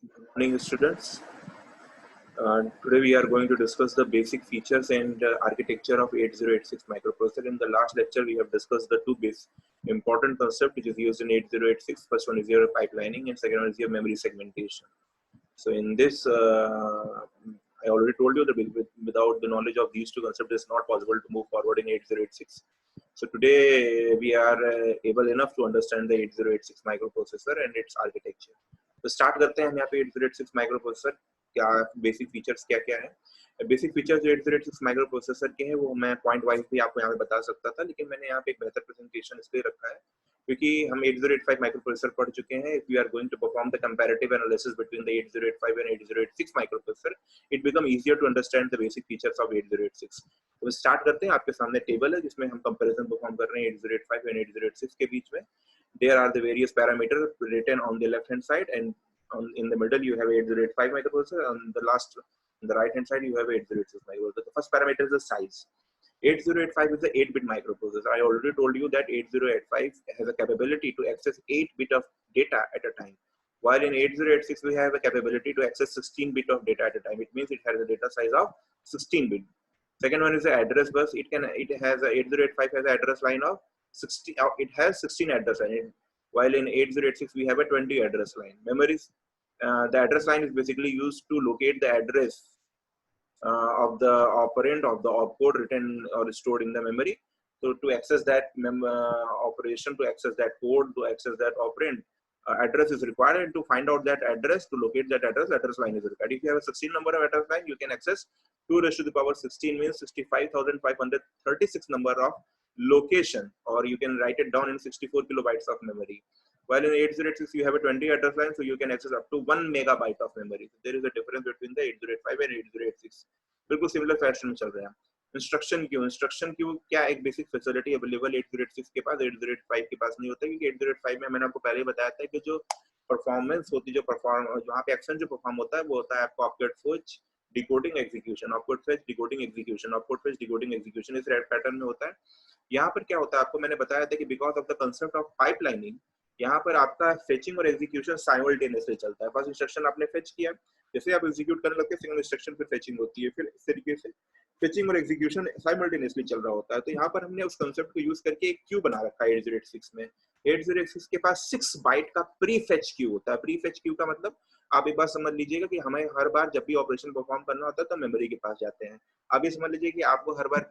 Good morning, students. Today we are going to discuss the basic features and architecture of 8086 microprocessor. In the last lecture, we have discussed the two important concepts which is used in 8086. First one is your pipelining, and second one is your memory segmentation. So in this, I already told you that without the knowledge of these two concepts, it's not possible to move forward in 8086. So today we are able enough to understand the 8086 microprocessor and its architecture. तो start करते हैं हम यहाँ पे 8086 microprocessor क्या basic features क्या क्या है। बेसिक फीचर्स जो 8086 माइक्रोप्रोसेसर के हैं वो मैं पॉइंट वाइज भी आपको यहाँ पे बता सकता था, लेकिन मैंने यहाँ पे एक बेहतर प्रेजेंटेशन इसलिए रखा है क्योंकि हम 8085 माइक्रोप्रोसेसर पढ़ चुके हैं। If you are going to perform the comparative analysis between the 8085 and 8086 microprocessor, it become easier to understand the basic features of 8086। तो स्टार्ट करते हैं। आपके सामने टेबल है जिसमें हम कंपैरिजन परफॉर्म कर रहे हैं 8085 एंड 8086 के बीच में। There are the various parameters written on the left hand side, and in the middle you have 8085 microprocessor. On the right hand side you have 8086 microprocessor. The first parameter is the size. 8085 is the 8-bit microprocessor. I already told you that 8085 has a capability to access 8-bit of data at a time, while in 8086 we have a capability to access 16-bit of data at a time. It means it has a data size of 16-bit. Second one is the address bus. It has a 8085 has an address line of 60. It has 16 address line, while in 8086 we have a 20 address line. Memories. The address line is basically used to locate the address of the operand of the opcode written or stored in the memory. So to access that operation, to access that code, to access that operand, address is required, and to find out that address, to locate that address line is required. If you have a 16 number of address line, you can access 2 raised to the power 16 means 65,536 number of location, or you can write it down in 64 kilobytes of memory. While in 8086 you have a 20 address line, so you can access up to 1 megabyte of memory. So there is a difference between the 8085 and 8086. बिल्कुल similar fashion में चल रहे हैं। Instruction queue क्या एक basic facility available 8086 के पास 8085 के पास नहीं होता, क्योंकि 8085 में मैंने आपको पहले ही बताया था कि जो परफॉर्मेंस होती है, जहाँ पे एक्शन जो परफॉर्म होता है वो होता है आपको opcode fetch decoding execution, opcode fetch decoding execution, opcode fetch decoding execution इस रेड पैटर्न में होता है। यहाँ पर क्या होता है आपको मैंने बताया था कि because of the concept of pipelining, यहाँ पर आपका फेचिंग और एग्जीक्यूशन साइमल्टेनियसली चलता है। फर्स्ट इंस्ट्रक्शन आपने फेच किया, जैसे आप एग्जीक्यूट करने लगते हैं सेकंड इंस्ट्रक्शन फिर फेचिंग होती है, फिर इस तरीके से फेचिंग और एग्जीक्यूशन साइमल्टेनियसली चल रहा होता है। तो यहाँ पर हमने उस कंसेप्ट को यूज करके एक क्यू बना रखा है 8086 में। 8086 के पास 6 बाइट का प्री फेच क्यू होता है। प्री फेच क्यू का मतलब आप एक बात समझ लीजिएगा कि हमें हर बार जब भी ऑपरेशन परफॉर्म करना होता है तो मेमोरी के पास जाते हैं। आप ये समझ लीजिए कि आपको हर बार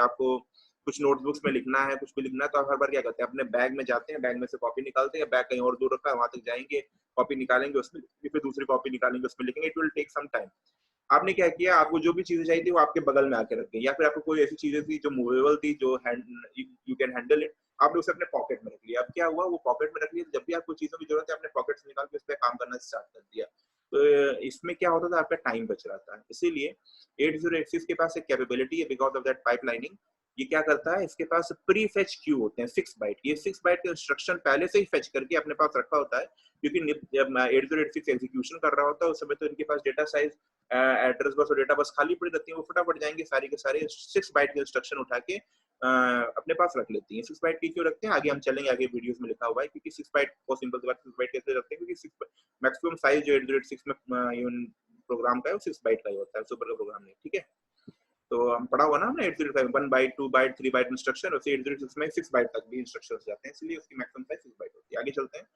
आपको कुछ नोटबुक्स में लिखना है, कुछ भी लिखना है, तो आप हर बार क्या करते हैं अपने बैग में जाते हैं, बैग में से कॉपी निकालते हैं, बैग कहीं और दूर रखा है वहां तक जाएंगे, कॉपी निकालेंगे उसमें, फिर दूसरी कॉपी निकालेंगे उसमें लिखेंगे। It will take some time. आपने क्या किया, आपको जो भी चीजें चाहिए थी वो आपके बगल में आके रख दी, या फिर आपको कोई ऐसी चीजें थी जो मूवेबल थी, जो यू कैन हैंडल इट, आपने उसे अपने पॉकेट में रख लिया। अब क्या हुआ, वो पॉकेट में रख लिया, जब भी आपको चीजों की जरूरत है आपने पॉकेट से निकाल के उस पर काम करना स्टार्ट कर दिया। तो इसमें क्या होता था, आपका टाइम बच रहा था। इसीलिए 8086 के पास एक कैपेबिलिटी है बिकॉज ऑफ दैट पाइपलाइनिंग। ये क्या करता है, इसके पास प्री फेच क्यू होते हैं 6 बाइट। ये 6 बाइट का इंस्ट्रक्शन पहले से ही फेच करके अपने पास रखा होता है, क्योंकि जब 8086 एग्जीक्यूशन कर रहा होता है उस समय तो इनके पास डेटा साइज, एड्रेस बस और डेटा बस खाली पड़ी रहती है, वो फटाफट जाएंगे सारी के सारे 6 बाइट के इंस्ट्रक्शन उठा के अपने पास रख लेती हैं। 6 बाइट की क्यों रखते हैं, आगे हम चलेंगे, आगे वीडियोस में लिखा हुआ है। क्योंकि 6 बाइट बहुत सिंपल सी बात, 6 बाइट कैसे रखते हैं, क्योंकि मैक्सिमम साइज जो 8086 में प्रोग्राम का है वो 6 बाइट का ही होता है, सुपर का प्रोग्राम नहीं। ठीक है, तो हम पढ़ा हुआ ना हमने 8085 1 बाइट 2 बाइट 3 बाइट इंस्ट्रक्शन, और 8086 में 6 बाइट तक भी इंस्ट्रक्शंस जाते हैं, इसलिए उसकी मैक्सिमम साइज 6 बाइट होती है। आगे चलते हैं।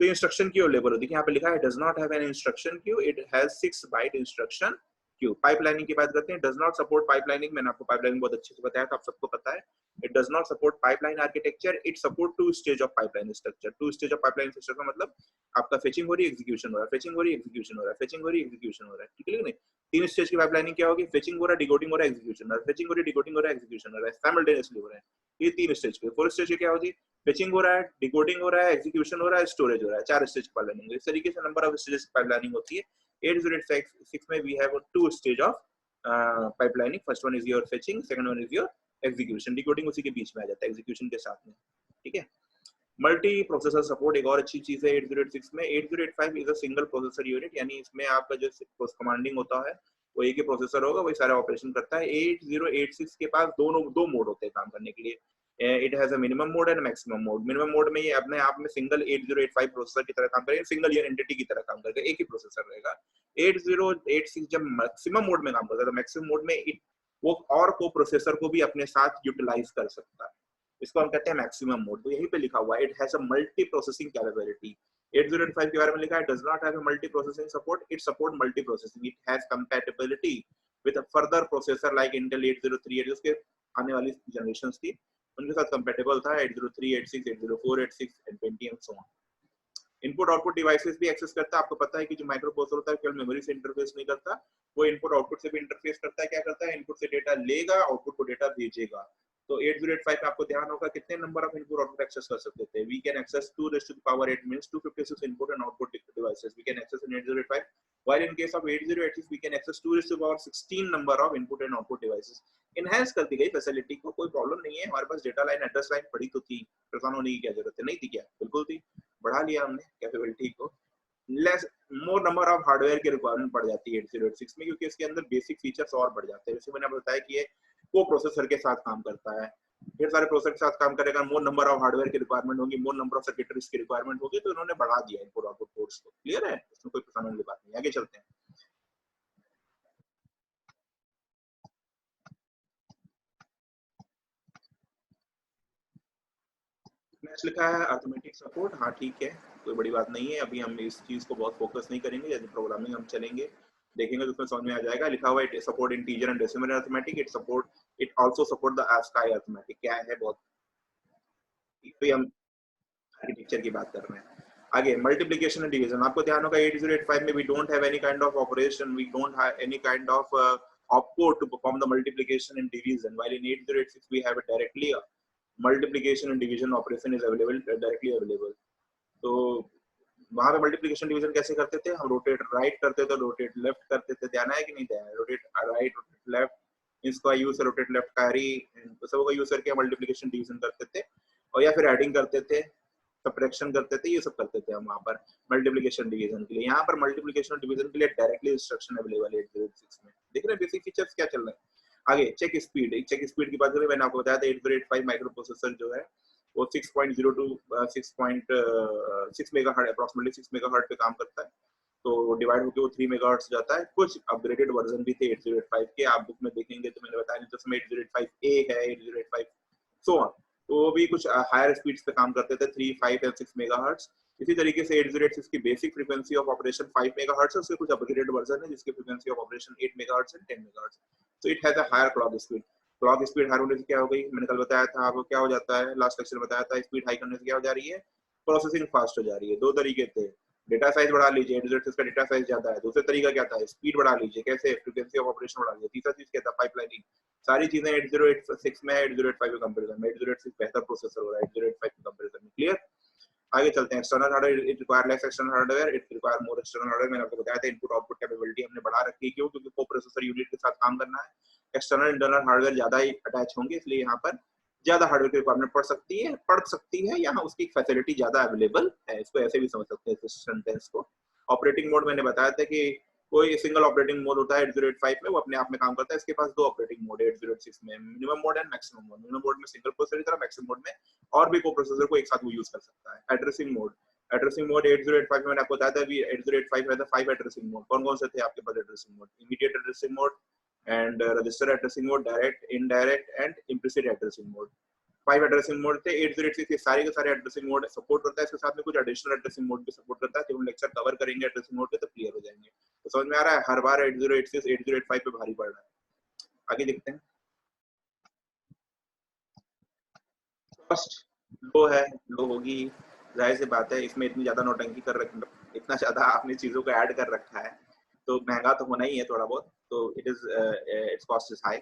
तो इंस्ट्रक्शन क्यू अवेलेबल होती है, यहाँ पे लिखा है does not have an instruction queue, it has 6 byte instruction queue. Pipelining की बात करते हैं, डज नॉट सपोर्ट पाइपलाइनिंग। मैंने आपको पाइपलाइनिंग बहुत अच्छे से बताया था, आप सबको पता है। It does not support pipeline architecture, it support 2 stage of pipeline structure. 2 stage of pipeline structure का मतलब आपका फेचिंग हो रही है, एग्जीक्यूशन हो रहा है, फेचिंग हो रही है, एग्जीक्यूशन हो रहा है, फेचिंग हो रही है, एग्जीक्यूशन हो रहा है। ठीक है नहीं, 3 स्टेज की पाइपलाइनिंग क्या होगी, फेचिंग हो रहा है, डिकोडिंग हो रहा है, एग्जीक्यूशन हो रहा है, फेचिंग हो रही है, डिकोडिंग हो रहा है, एग्जीक्यूशन हो रहा है, साइमल्टेनियसली हो रहा है। ये 3 स्टेज के। 4th स्टेज क्या होगी, फेचिंग हो रहा है, डिकोडिंग हो रहा है, एग्जीक्यूशन हो रहा है, स्टोरेज हो रहा है। 4 स्टेज की पाइपलाइनिंग। इस तरीके से नंबर ऑफ स्टेजेस की पाइपलाइनिंग होती है। 8086 में we have 2 stage of pipelining. First one is your fetching, second one is your execution. Decoding उसी के बीच में आ जाता है, एग्जीक्यूशन के साथ में। ठीक है, मल्टी प्रोसेसर सपोर्ट एक और अच्छी चीज है 8086 में। 8085 is a single processor unit, यानी इसमें आपका जो कमांडिंग होता है वो एक ही प्रोसेसर होगा, वही सारा ऑपरेशन करता है। 8086 के पास दो मोड होते हैं काम करने के लिए। It has a minimum mode and maximum mode. Minimum mode में ये अपने आप में सिंगल 8085 प्रोसेसर की तरह काम करेगा, सिंगल एंटिटी की तरह काम करेगा, एक ही प्रोसेसर रहेगा। 8086 जब मैक्सिमम मोड में काम करता है तो मैक्सिमम मोड में वो और को प्रोसेसर को भी अपने साथ यूटिलाइज कर सकता है, इसको हम कहते हैं मैक्सिमम मोड। तो यहीं पे लिखा हुआ है it has a multi processing capability. 8085 के बारे में लिखा है does not have a multi processing support, it support multi processing, it has compatibility with a further processor like Intel 8038 उसके आने वाली जनरेशंस थी उनके साथ कंपैटिबल था 803, 86, 804, 86 and 20 and so on. Input output devices भी एक्सेस करता है। आपको पता है कि जो माइक्रो प्रोसेसर होता है केवल मेमोरी से इंटरफेस नहीं करता, वो इनपुट आउटपुट से भी इंटरफेस करता है। क्या करता है, इनपुट से डेटा लेगा, आउटपुट को डेटा भेजेगा। तो 8085 में आपको ध्यान होगा कितने number of input output access कर सकते थे। We can access 2 raised to the power 8 means 256 input and output devices we can access in 8085, while in case of 8086 we can access 2 raised to the power 16 number of input and output devices। Enhance कर दी गई facility को, कोई problem नहीं है। हमारे पास data line address line पड़ी तो थी, परेशान होने की क्या जरूरत है, नहीं थी क्या, बिल्कुल थी, बढ़ा लिया हमने कैपेबिलिटी को। Less more number of hardware की रिक्वायरमेंट पड़ जाती है 8086 में, क्योंकि इसके अंदर बेसिक फीचर्स और बढ़ जाते हैं। जैसे मैंने बताया कि ये को प्रोसेसर के साथ काम करता है, ढेर सारे प्रोसेसर के साथ काम करेगा, मोर नंबर ऑफ हार्डवेयर की रिक्वायरमेंट होगी, मोर नंबर ऑफ सर्किटरीज की रिक्वायरमेंट होगी, तो इन्होंने बढ़ा दिया इनपुट आउटपुट पोर्ट्स को। क्लियर है, इसमें कोई परेशानी वाली बात नहीं। आगे चलते हैं। नेक्स्ट लिखा है अर्थमेटिक सपोर्ट। हाँ ठीक है, कोई बड़ी बात नहीं है। अभी हम इस चीज को बहुत फोकस नहीं करेंगे, यदि प्रोग्रामिंग हम चलेंगे देखेंगे तो उसमें समझ में आ जाएगा। लिखा हुआ है support integer and decimal arithmetic, it also support the ASCII arithmetic. क्या है, बहुत तो हम आर्किटेक्चर की बात कर रहे हैं। आगे मल्टीप्लिकेशन एंड डिवीजन। आपको ध्यान होगा 8085 में we don't have any kind of operation, we don't have any kind of opcode to perform the multiplication and division, while in 8086 we have it directly multiplication and division operation is available directly available। तो वहां पे multiplication division कैसे करते थे, हम rotate right करते थे, rotate left करते थे, ध्यान है कि नहीं ध्यान है, रोटेट राइट रोटेट लेफ्ट, इसका यूज से रोटेट लेफ्ट कैरी सबका यूज करके मल्टीप्लिकेशन डिवीजन करते थे, और या फिर एडिंग करते थे, सब्ट्रैक्शन करते थे, ये सब करते थे हम वहां पर मल्टीप्लिकेशन डिवीजन के लिए। यहाँ पर मल्टीप्लिकेशन डिवीजन के लिए डायरेक्टली इंस्ट्रक्शन अवेलेबल है 8086 में। देख रहे हैं बेसिक फीचर्स क्या चल रहे हैं। आगे चेक स्पीड। चेक स्पीड की बात करें, मैंने आपको बताया था 8085 माइक्रो प्रोसेसर जो है वो 6.02 6 मेगाहर्ट्ज अप्रॉक्सिमेटली 6 मेगाहर्ट्ज पे काम करता है। तो डिवाइड होकर वो 3 मेगाहर्ट्ज जाता है। कुछ अपग्रेडेड वर्जन भी थे 8085 के, आप बुक में देखेंगे तो मैंने बताया जिसमें 8085A है, 8085 सो ऑन, तो वो भी कुछ हायर स्पीड्स पे काम करते थे 3, 5 एंड 6 मेगाहर्ट्ज। इसी तरीके से 8086 की basic frequency of operation 5 megahertz है, उसके कुछ अपग्रेडेड वर्जन है जिसकी frequency of operation 8 megahertz and 10 megahertz. तो it has a higher clock speed. Clock speed high होने से क्या हो गई, मैंने कल बताया था आपको क्या हो जाता है, लास्ट लेक्चर में बताया था, स्पीड हाई करने से क्या हो जा रही है, प्रोसेसिंग फास्ट हो जा रही है। दो तरीके थे, डेटा साइज बढ़ा लीजिए, 8086 का डेटा साइज ज्यादा है। दूसरा तरीका क्या था, स्पीड बढ़ा लीजिए, कैसे, फ्रीक्वेंसी ऑफ ऑपरेशन बढ़ा लीजिए। तीसरा चीज क्या था, पाइपलाइनिंग। सारी चीजें 8086 में 8085 के कंपैरिजन में 8086 बेहतर प्रोसेसर हो रहा है 8085 के कंपैरिजन में। क्लियर, आगे चलते हैं। External hardware, it require less external hardware, it require more external hardware. मैंने आपको बताया था इनपुट आउटपुट कैपेबिलिटी हमने बढ़ा रखी है, क्यों, क्योंकि को प्रोसेसर यूनिट के साथ काम करना है, एक्सटर्नल इंटरनल हार्डवेयर ज्यादा ही अटैच होंगे, इसलिए यहाँ पर ज्यादा हार्डवेयर की रिक्वायरमेंट पड़ सकती है, यहाँ उसकी फैसिलिटी ज्यादा अवेलेबल है। इसको ऐसे भी समझ सकते हैं इस सेंटेंस को। ऑपरेटिंग मोड मैंने बताया था कि कोई सिंगल ऑपरेटिंग मोड होता है 8085 में, वो अपने आप में काम करता है। इसके पास दो ऑपरेटिंग मोड है 8086 में, minimum mode and maximum mode. Minimum mode में सिंगल प्रोसेसर की तरह, मैक्सिमम मोड में और भी को प्रोसेसर को एक साथ वो यूज कर सकता है। एड्रेसिंग मोड, एड्रेसिंग मोड 8085 में मैंने आपको बताया था कि 8085 में था 5 एड्रेसिंग मोड। कौन कौन से थे आपके पास addressing mode, immediate addressing mode and register addressing mode, direct, indirect and implicit addressing mode. 5 addressing mode थे। 8086 के सारे के सारे एड्रेसिंग मोड सपोर्ट करता है, इसके साथ में कुछ एडिशनल एड्रेसिंग मोड भी सपोर्ट करता है। जब हम लेक्चर कवर करेंगे एड्रेसिंग मोड पे तो क्लियर हो जाएंगे। तो समझ में आ रहा है, हर बार 8086 8085 पे भारी पड़ रहा है। आगे देखते हैं। कॉस्ट लो है, लो होगी, जाहिर सी बात है, इसमें इतनी ज्यादा नौटंकी कर रख, इतना ज्यादा आपने चीजों को ऐड कर रखा है तो महंगा तो होना ही है थोड़ा बहुत। तो its cost is high.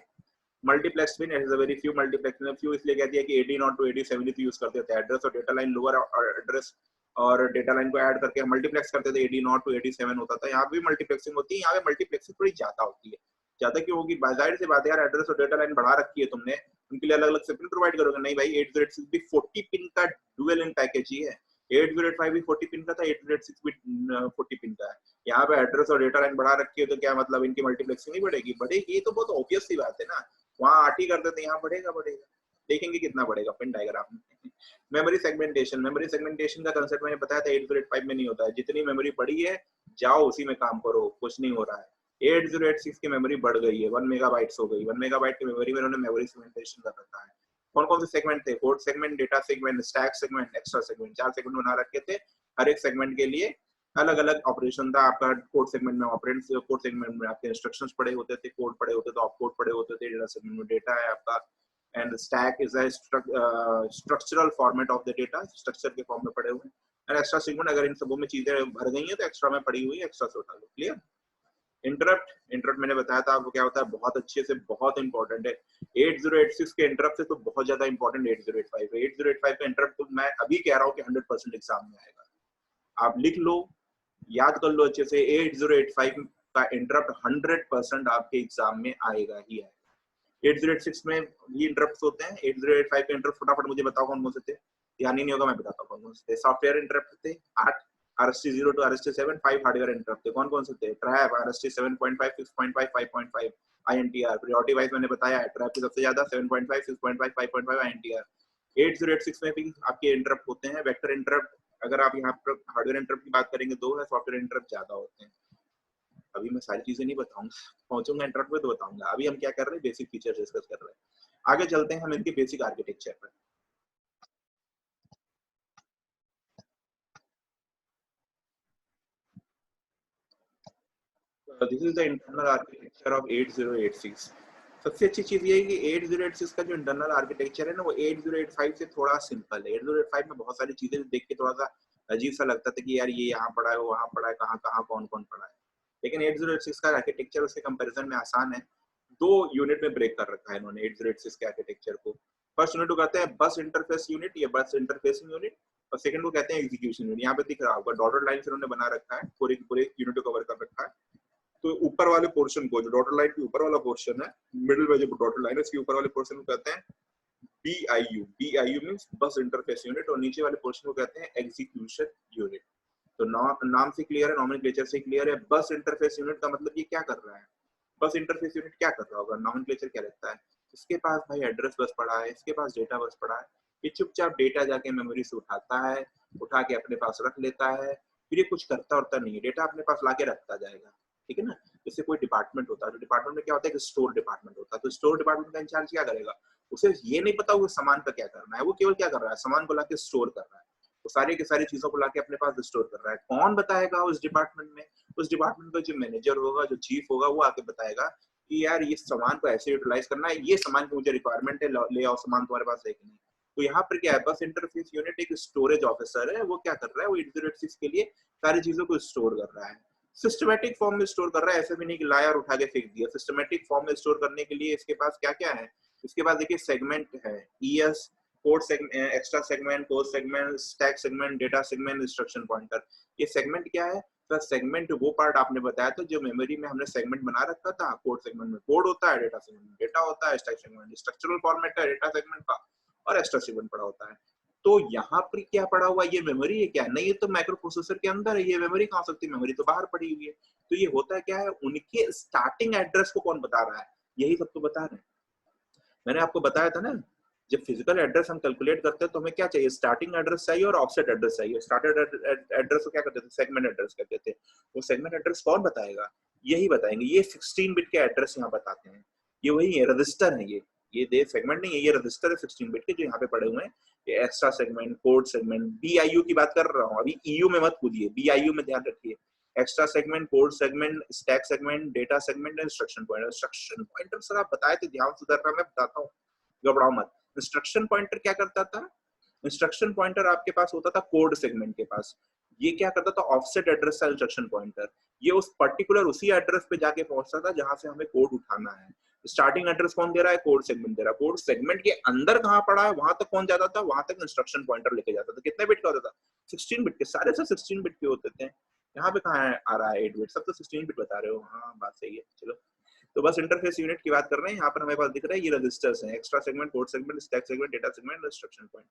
Multiplex भी is a very few multiplex में फ्यू इसलिए कहती है कि 80 नॉट टू 8070 यूज करते थे। एड्रेस और डेटा लाइन लोअर एड्रेस और डेटा लाइन को ऐड करके मल्टीप्लेक्स करते थे, 80 नॉट टू 87 होता था। यहाँ भी मल्टीप्लेक्सिंग होती है, यहाँ पे मल्टीप्लेक्सिंग थोड़ी ज्यादा होती है। ज्यादा क्यों होगी, जाहिर सी बात है यार, एड्रेस और डेटा लाइन बढ़ा रखी है तुमने, उनके लिए अलग अलग से पिन प्रोवाइड करोगे। नहीं भाई, 8086 भी 40 पिन का डुअल इन पैकेज ही है। 8085 भी 40 पिन का था, 8086 भी 40 पिन का है। यहाँ पे एड्रेस और डेटा लाइन बढ़ा रखी है तो क्या मतलब इनकी मल्टीप्लेक्सिंग नहीं बढ़ेगी? बढ़ेगी, ये तो बहुत ऑब्वियस सी बात है ना। वहाँ आरटी करते थे, यहाँ बढ़ेगा बढ़ेगा। देखेंगे कितना बढ़ेगा पिन डायग्राम में। मेमोरी सेगमेंटेशन का कंसेप्ट मैंने बताया था 8085 में नहीं होता है। जितनी मेमोरी पड़ी है जाओ उसी में काम करो, कुछ नहीं हो रहा है। 8086 की मेमोरी बढ़ गई है, 1 मेगाबाइट्स हो गई। 1 मेगाबाइट की मेमोरी में उन्होंने मेमोरी सेगमेंटेशन कर रखा है। कौन कौन से सेगमेंट थे? Code segment, data segment, stack segment, extra segment, 4 segment बना रखे थे। हर एक सेगमेंट के लिए अलग अलग ऑपरेशन था। आपका कोड सेगमेंट में ऑपरेंड्स, कोड सेगमेंट में आपके इंस्ट्रक्शंस पड़े होते थे, कोड पड़े होते थे, ऑप कोड पड़े होते थे। डेटा सेगमेंट में डेटा है आपका, and stack is a structural format of the data, structure के फॉर्म में पड़े हुए। एंड एक्स्ट्रा सेगमेंट, अगर इन सबों में चीजें भर गई हैं तो एक्स्ट्रा में पड़ी हुई है, एक्स्ट्रा से उठा लो। क्लियर? इंटरप्ट मैंने बताया था आपको क्या होता है, बहुत अच्छे से, बहुत इंपॉर्टेंट है। 8086 के इंटरप्ट से तो बहुत ज्यादा इंपॉर्टेंट 8085 है। 8085 का इंटरप्ट तो मैं अभी कह रहा हूँ कि 100% एग्जाम में आएगा। आप लिख लो, याद कर लो अच्छे से, 8085 का इंटरप्ट 100% आपके एग्जाम में आएगा ही आएगा। 8086 में भी इंटरप्ट होते हैं। 8085 के इंटरप्ट फटाफट मुझे बताओ कौन कौन से थे, ध्यान ही नहीं होगा मैं बताता हूँ कौन कौन से थे। सॉफ्टवेयर इंटरप्ट थे 8, RST 0 to RST 7, 5 hardware interrupt थे। कौन कौन से थे? Trap, RST 7.5, 6.5, 5.5, INTR। Priority wise मैंने बताया है, ट्रैप की सबसे ज्यादा 7.5, 6.5, 5.5 INTR। 8086 में भी आपके इंटरप्ट होते हैं। वेक्टर इंटरप्ट, अगर आप यहाँ पर हार्डवेयर इंटरप्ट की बात करेंगे 2 है, सॉफ्टवेयर इंटरप्ट ज्यादा होते हैं। अभी मैं सारी चीजें नहीं बताऊंगा, पहुंचूंगा इंटरप्ट में तो बताऊंगा। अभी हम क्या कर रहे हैं, बेसिक फीचर डिस्कस कर रहे हैं। आगे चलते हैं हम इनके बेसिक आर्किटेक्चर पर। This is the internal architecture of 8086। सबसे अच्छी चीज ये है कि 8086 का जो इंटरनल आर्किटेक्चर है ना, वो 8085 से थोड़ा सिंपल है। 8085 में बहुत सारी चीजें देख के थोड़ा सा अजीब सा लगता था कि यार ये यहाँ पड़ा है, वो वहाँ पड़ा है, कहाँ कहाँ कौन कौन पड़ा है। लेकिन 8086 का आर्किटेक्चर उसके कंपैरिजन में आसान है। 2 यूनिट में ब्रेक कर रखा है इन्होंने 8086 के आर्किटेक्चर को। फर्स्ट यूनिट को कहते हैं बस इंटरफेस यूनिट या बस इंटरफेसिंग यूनिट, और सेकंड को कहते हैं एग्जीक्यूशन यूनिट। यहाँ पे दिख रहा होगा डॉटेड लाइन से उन्होंने बना रखा है, पूरे पूरे यूनिट को कवर कर रखा है। तो ऊपर वाले पोर्शन को, जो डॉटेड लाइन के ऊपर वाला पोर्शन है, मिडिल में जो डॉटेड लाइन है, इसके ऊपर वाले पोर्शन को कहते हैं BIU। BIU मींस बस इंटरफेस यूनिट, और नीचे वाले पोर्शन को कहते हैं एग्जीक्यूशन यूनिट। तो नाम से क्लियर है, नॉमेनक्लेचर से क्लियर है। बस इंटरफेस यूनिट का मतलब ये क्या कर रहा है? बस इंटरफेस यूनिट क्या कर रहा होगा? नॉमेनक्लेचर क्या रहता है? इसके पास भाई एड्रेस बस पड़ा है, इसके पास डेटा बस पड़ा है, ये चुपचाप डेटा जाके मेमोरी से उठाता है, उठा के अपने पास रख लेता है, फिर ये कुछ करता उरता नहीं है, डेटा अपने पास लाके रखता जाएगा। ठीक है ना? जैसे कोई डिपार्टमेंट होता है, तो डिपार्टमेंट में क्या होता है कि स्टोर डिपार्टमेंट होता है। तो स्टोर डिपार्टमेंट का इंचार्ज क्या करेगा? उसे ये नहीं पता वो सामान का क्या करना है, वो केवल क्या कर रहा है, सामान को लाके स्टोर कर रहा है। वो सारी की सारी चीजों को लाके अपने पास स्टोर कर रहा है। कौन बताएगा उस डिपार्टमेंट में? उस डिपार्टमेंट का जो मैनेजर होगा, जो चीफ होगा, वो आके बताएगा कि यार ये सामान को ऐसे यूटिलाइज करना है, ये सामान की मुझे रिक्वायरमेंट है, ले आओ सामान तुम्हारे पास है कि नहीं। तो यहाँ पर क्या है, बस इंटरफेस यूनिट एक स्टोरेज ऑफिसर है। वो क्या कर रहा है, वो 8086 के लिए सारी चीजों को स्टोर कर रहा है। सिस्टमैटिक फॉर्म में स्टोर कर रहा है, ऐसा भी नहीं कि लाया और उठा के फेंक दिया। सिस्टमैटिक फॉर्म में स्टोर करने के लिए इसके पास क्या क्या है? इसके पास देखिए सेगमेंट है, ES, code segment, extra segment, code segment, stack segment, data segment, instruction pointer. ये सेगमेंट क्या है? तो सेगमेंट वो पार्ट आपने बताया था जो मेमोरी में हमने सेगमेंट बना रखा था। कोड सेगमेंट में कोड होता है, डेटा सेगमेंट में डेटा होता है, स्टैक सेगमेंट में स्ट्रक्चरल फॉर्मेट है डेटा सेगमेंट का, और एक्स्ट्रा सेगमेंट पड़ा होता है। तो यहाँ पर क्या पड़ा हुआ, ये मेमोरी है क्या? नहीं, ये तो माइक्रो प्रोसेसर के अंदर है, ये मेमोरी कहाँ हो सकती है? मेमोरी तो बाहर पड़ी हुई है। तो ये होता क्या है, उनके स्टार्टिंग एड्रेस को कौन बता रहा है? यही सब तो बता रहे हैं। मैंने आपको बताया था ना, जब फिजिकल एड्रेस हम कैलकुलेट करते हैं तो हमें क्या चाहिए? स्टार्टिंग एड्रेस चाहिए और ऑफसेट एड्रेस चाहिए। स्टार्टेड एड्रेस को क्या करते थे? सेगमेंट एड्रेस कहते थे। वो सेगमेंट एड्रेस कौन बताएगा? यही बताएंगे। ये 16 बिट के एड्रेस यहाँ बताते हैं। ये वही है, रजिस्टर है ये दे सेगमेंट नहीं है, ये रजिस्टर है 16 बिट के जो यहाँ पे पड़े हुए हैं। ये extra segment, code segment, BIU की बात कर रहा हूँ, अभी EU में मत कूदिए, BIU में ध्यान रखिए। Extra segment, code segment, stack segment, data segment, instruction pointer. Instruction pointer sir आप बताए थे, ध्यान सुधर रहा, मैं बताता हूँ, घबराओ मत। इंस्ट्रक्शन पॉइंटर क्या करता था? इंस्ट्रक्शन पॉइंटर आपके पास होता था कोड सेगमेंट के पास। ये क्या करता था? ऑफसेट एड्रेस था इंस्ट्रक्शन पॉइंटर। ये उस पर्टिकुलर उसी एड्रेस पे जाके पहुंचता था जहां से हमें कोड उठाना है। स्टार्टिंग एड्रेस कौन दे रहा है? कोड सेगमेंट दे रहा है। कोड सेगमेंट के अंदर कहां पड़ा है, वहां तक कौन जाता था? वहां तक इंस्ट्रक्शन पॉइंटर लेके जाता था। कितने बिट का होता था? 16 बिट के, सारे सब 16 बिट के होते थे। यहाँ पे कहाँ आ रहा है 8 बिट? सब तो 16 बिट बता रहे हो। हाँ बात सही है, चलो। तो बस इंटरफेस यूनिट की बात कर रहे हैं। यहाँ पर हमें पास दिख रहा है ये रजिस्टर्स हैं, extra segment, code segment, stack segment, data segment, instruction point.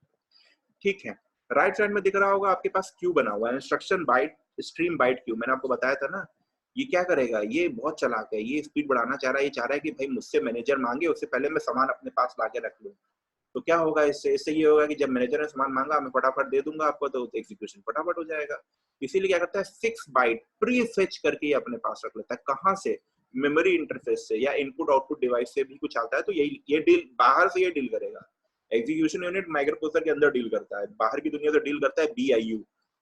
ठीक है, राइट साइड में दिख रहा होगा आपके पास क्यू बना हुआ है, instruction byte stream byte queue. मैंने आपको बताया था ना, ये क्या करेगा, ये बहुत चालाक है, ये स्पीड बढ़ाना चाह रहा है। ये चाह रहा है कि भाई मुझसे मैनेजर मांगे उससे पहले मैं सामान अपने पास लाके रख लूं। तो क्या होगा इससे? इससे ये होगा कि जब मैनेजर ने सामान मांगा मैं फटाफट दे दूंगा आपको, तो एग्जीक्यूशन फटाफट हो जाएगा। इसीलिए क्या करता है, 6 बाइट प्री फेच करके ये अपने पास रख लेता है। कहाँ से? मेमोरी इंटरफेस से या इनपुट आउटपुट डिवाइस से भी कुछ आता है तो यही ये डील बाहर से ये डील करेगा। एग्जीक्यूशन यूनिट माइक्रो प्रोसेसर के अंदर डील करता है, बाहर की दुनिया से डील करता है BIU।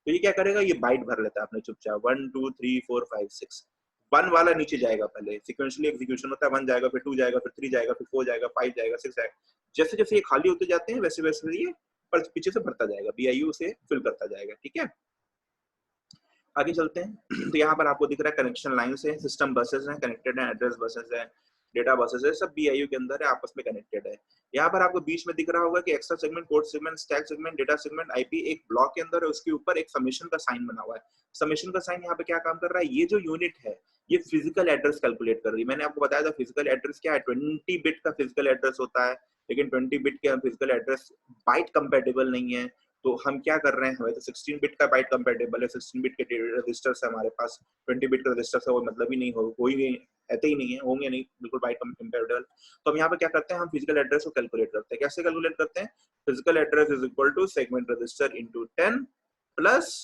तो ये क्या करेगा, ये बाइट भर लेता है अपने चुपचाप 1 2 3 4 5 6। 1 वाला नीचे जाएगा, पहले सिक्वेंशियली एग्जीक्यूशन होता है, 1 जाएगा, फिर 2 जाएगा, फिर 3 जाएगा, फिर 4 जाएगा, 5 जाएगा, 6 जाएगा। जैसे जैसे ये खाली होते जाते हैं वैसे वैसे ये पर पीछे से भरता जाएगा, BIU से फिल करता जाएगा। ठीक है, आगे चलते हैं। तो यहाँ पर आपको दिख रहा है कनेक्शन लाइन है, सिस्टम बसेस हैं, कनेक्टेड है, एड्रेस बसेस है, डेटा बसेस है, सब BIU के अंदर है, आपस में कनेक्टेड है। यहाँ पर आपको बीच में दिख रहा होगा कि extra segment, code segment, stack segment, data segment, IP एक ब्लॉक के अंदर है, उसके ऊपर एक समेशन का साइन बना हुआ है। समेशन का साइन यहाँ पे क्या काम कर रहा है, ये जो यूनिट है ये फिजिकल एड्रेस कैलकुलेट कर रही है। मैंने आपको बताया था फिजिकल एड्रेस क्या है, 20 बिट का फिजिकल एड्रेस होता है, लेकिन 20 बिट के फिजिकल एड्रेस बाइट कंपेटेबल नहीं है। तो हम क्या कर रहे हैं, हमें तो 16 बिट का बाइट कंपेटेबल है, 16 बिट के रजिस्टर्स है हमारे पास, 20 बिट का रजिस्टर्स है, वो मतलब ही नहीं हो, कोई नहीं ऐसे ही नहीं है, होंगे नहीं, बिल्कुल बाइट कंपेटेबल। तो हम यहाँ पे क्या करते हैं, हम फिजिकल एड्रेस को कैलकुलेट करते हैं। कैसे कैलकुलेट करते हैं, physical address is equal to segment register into 10 plus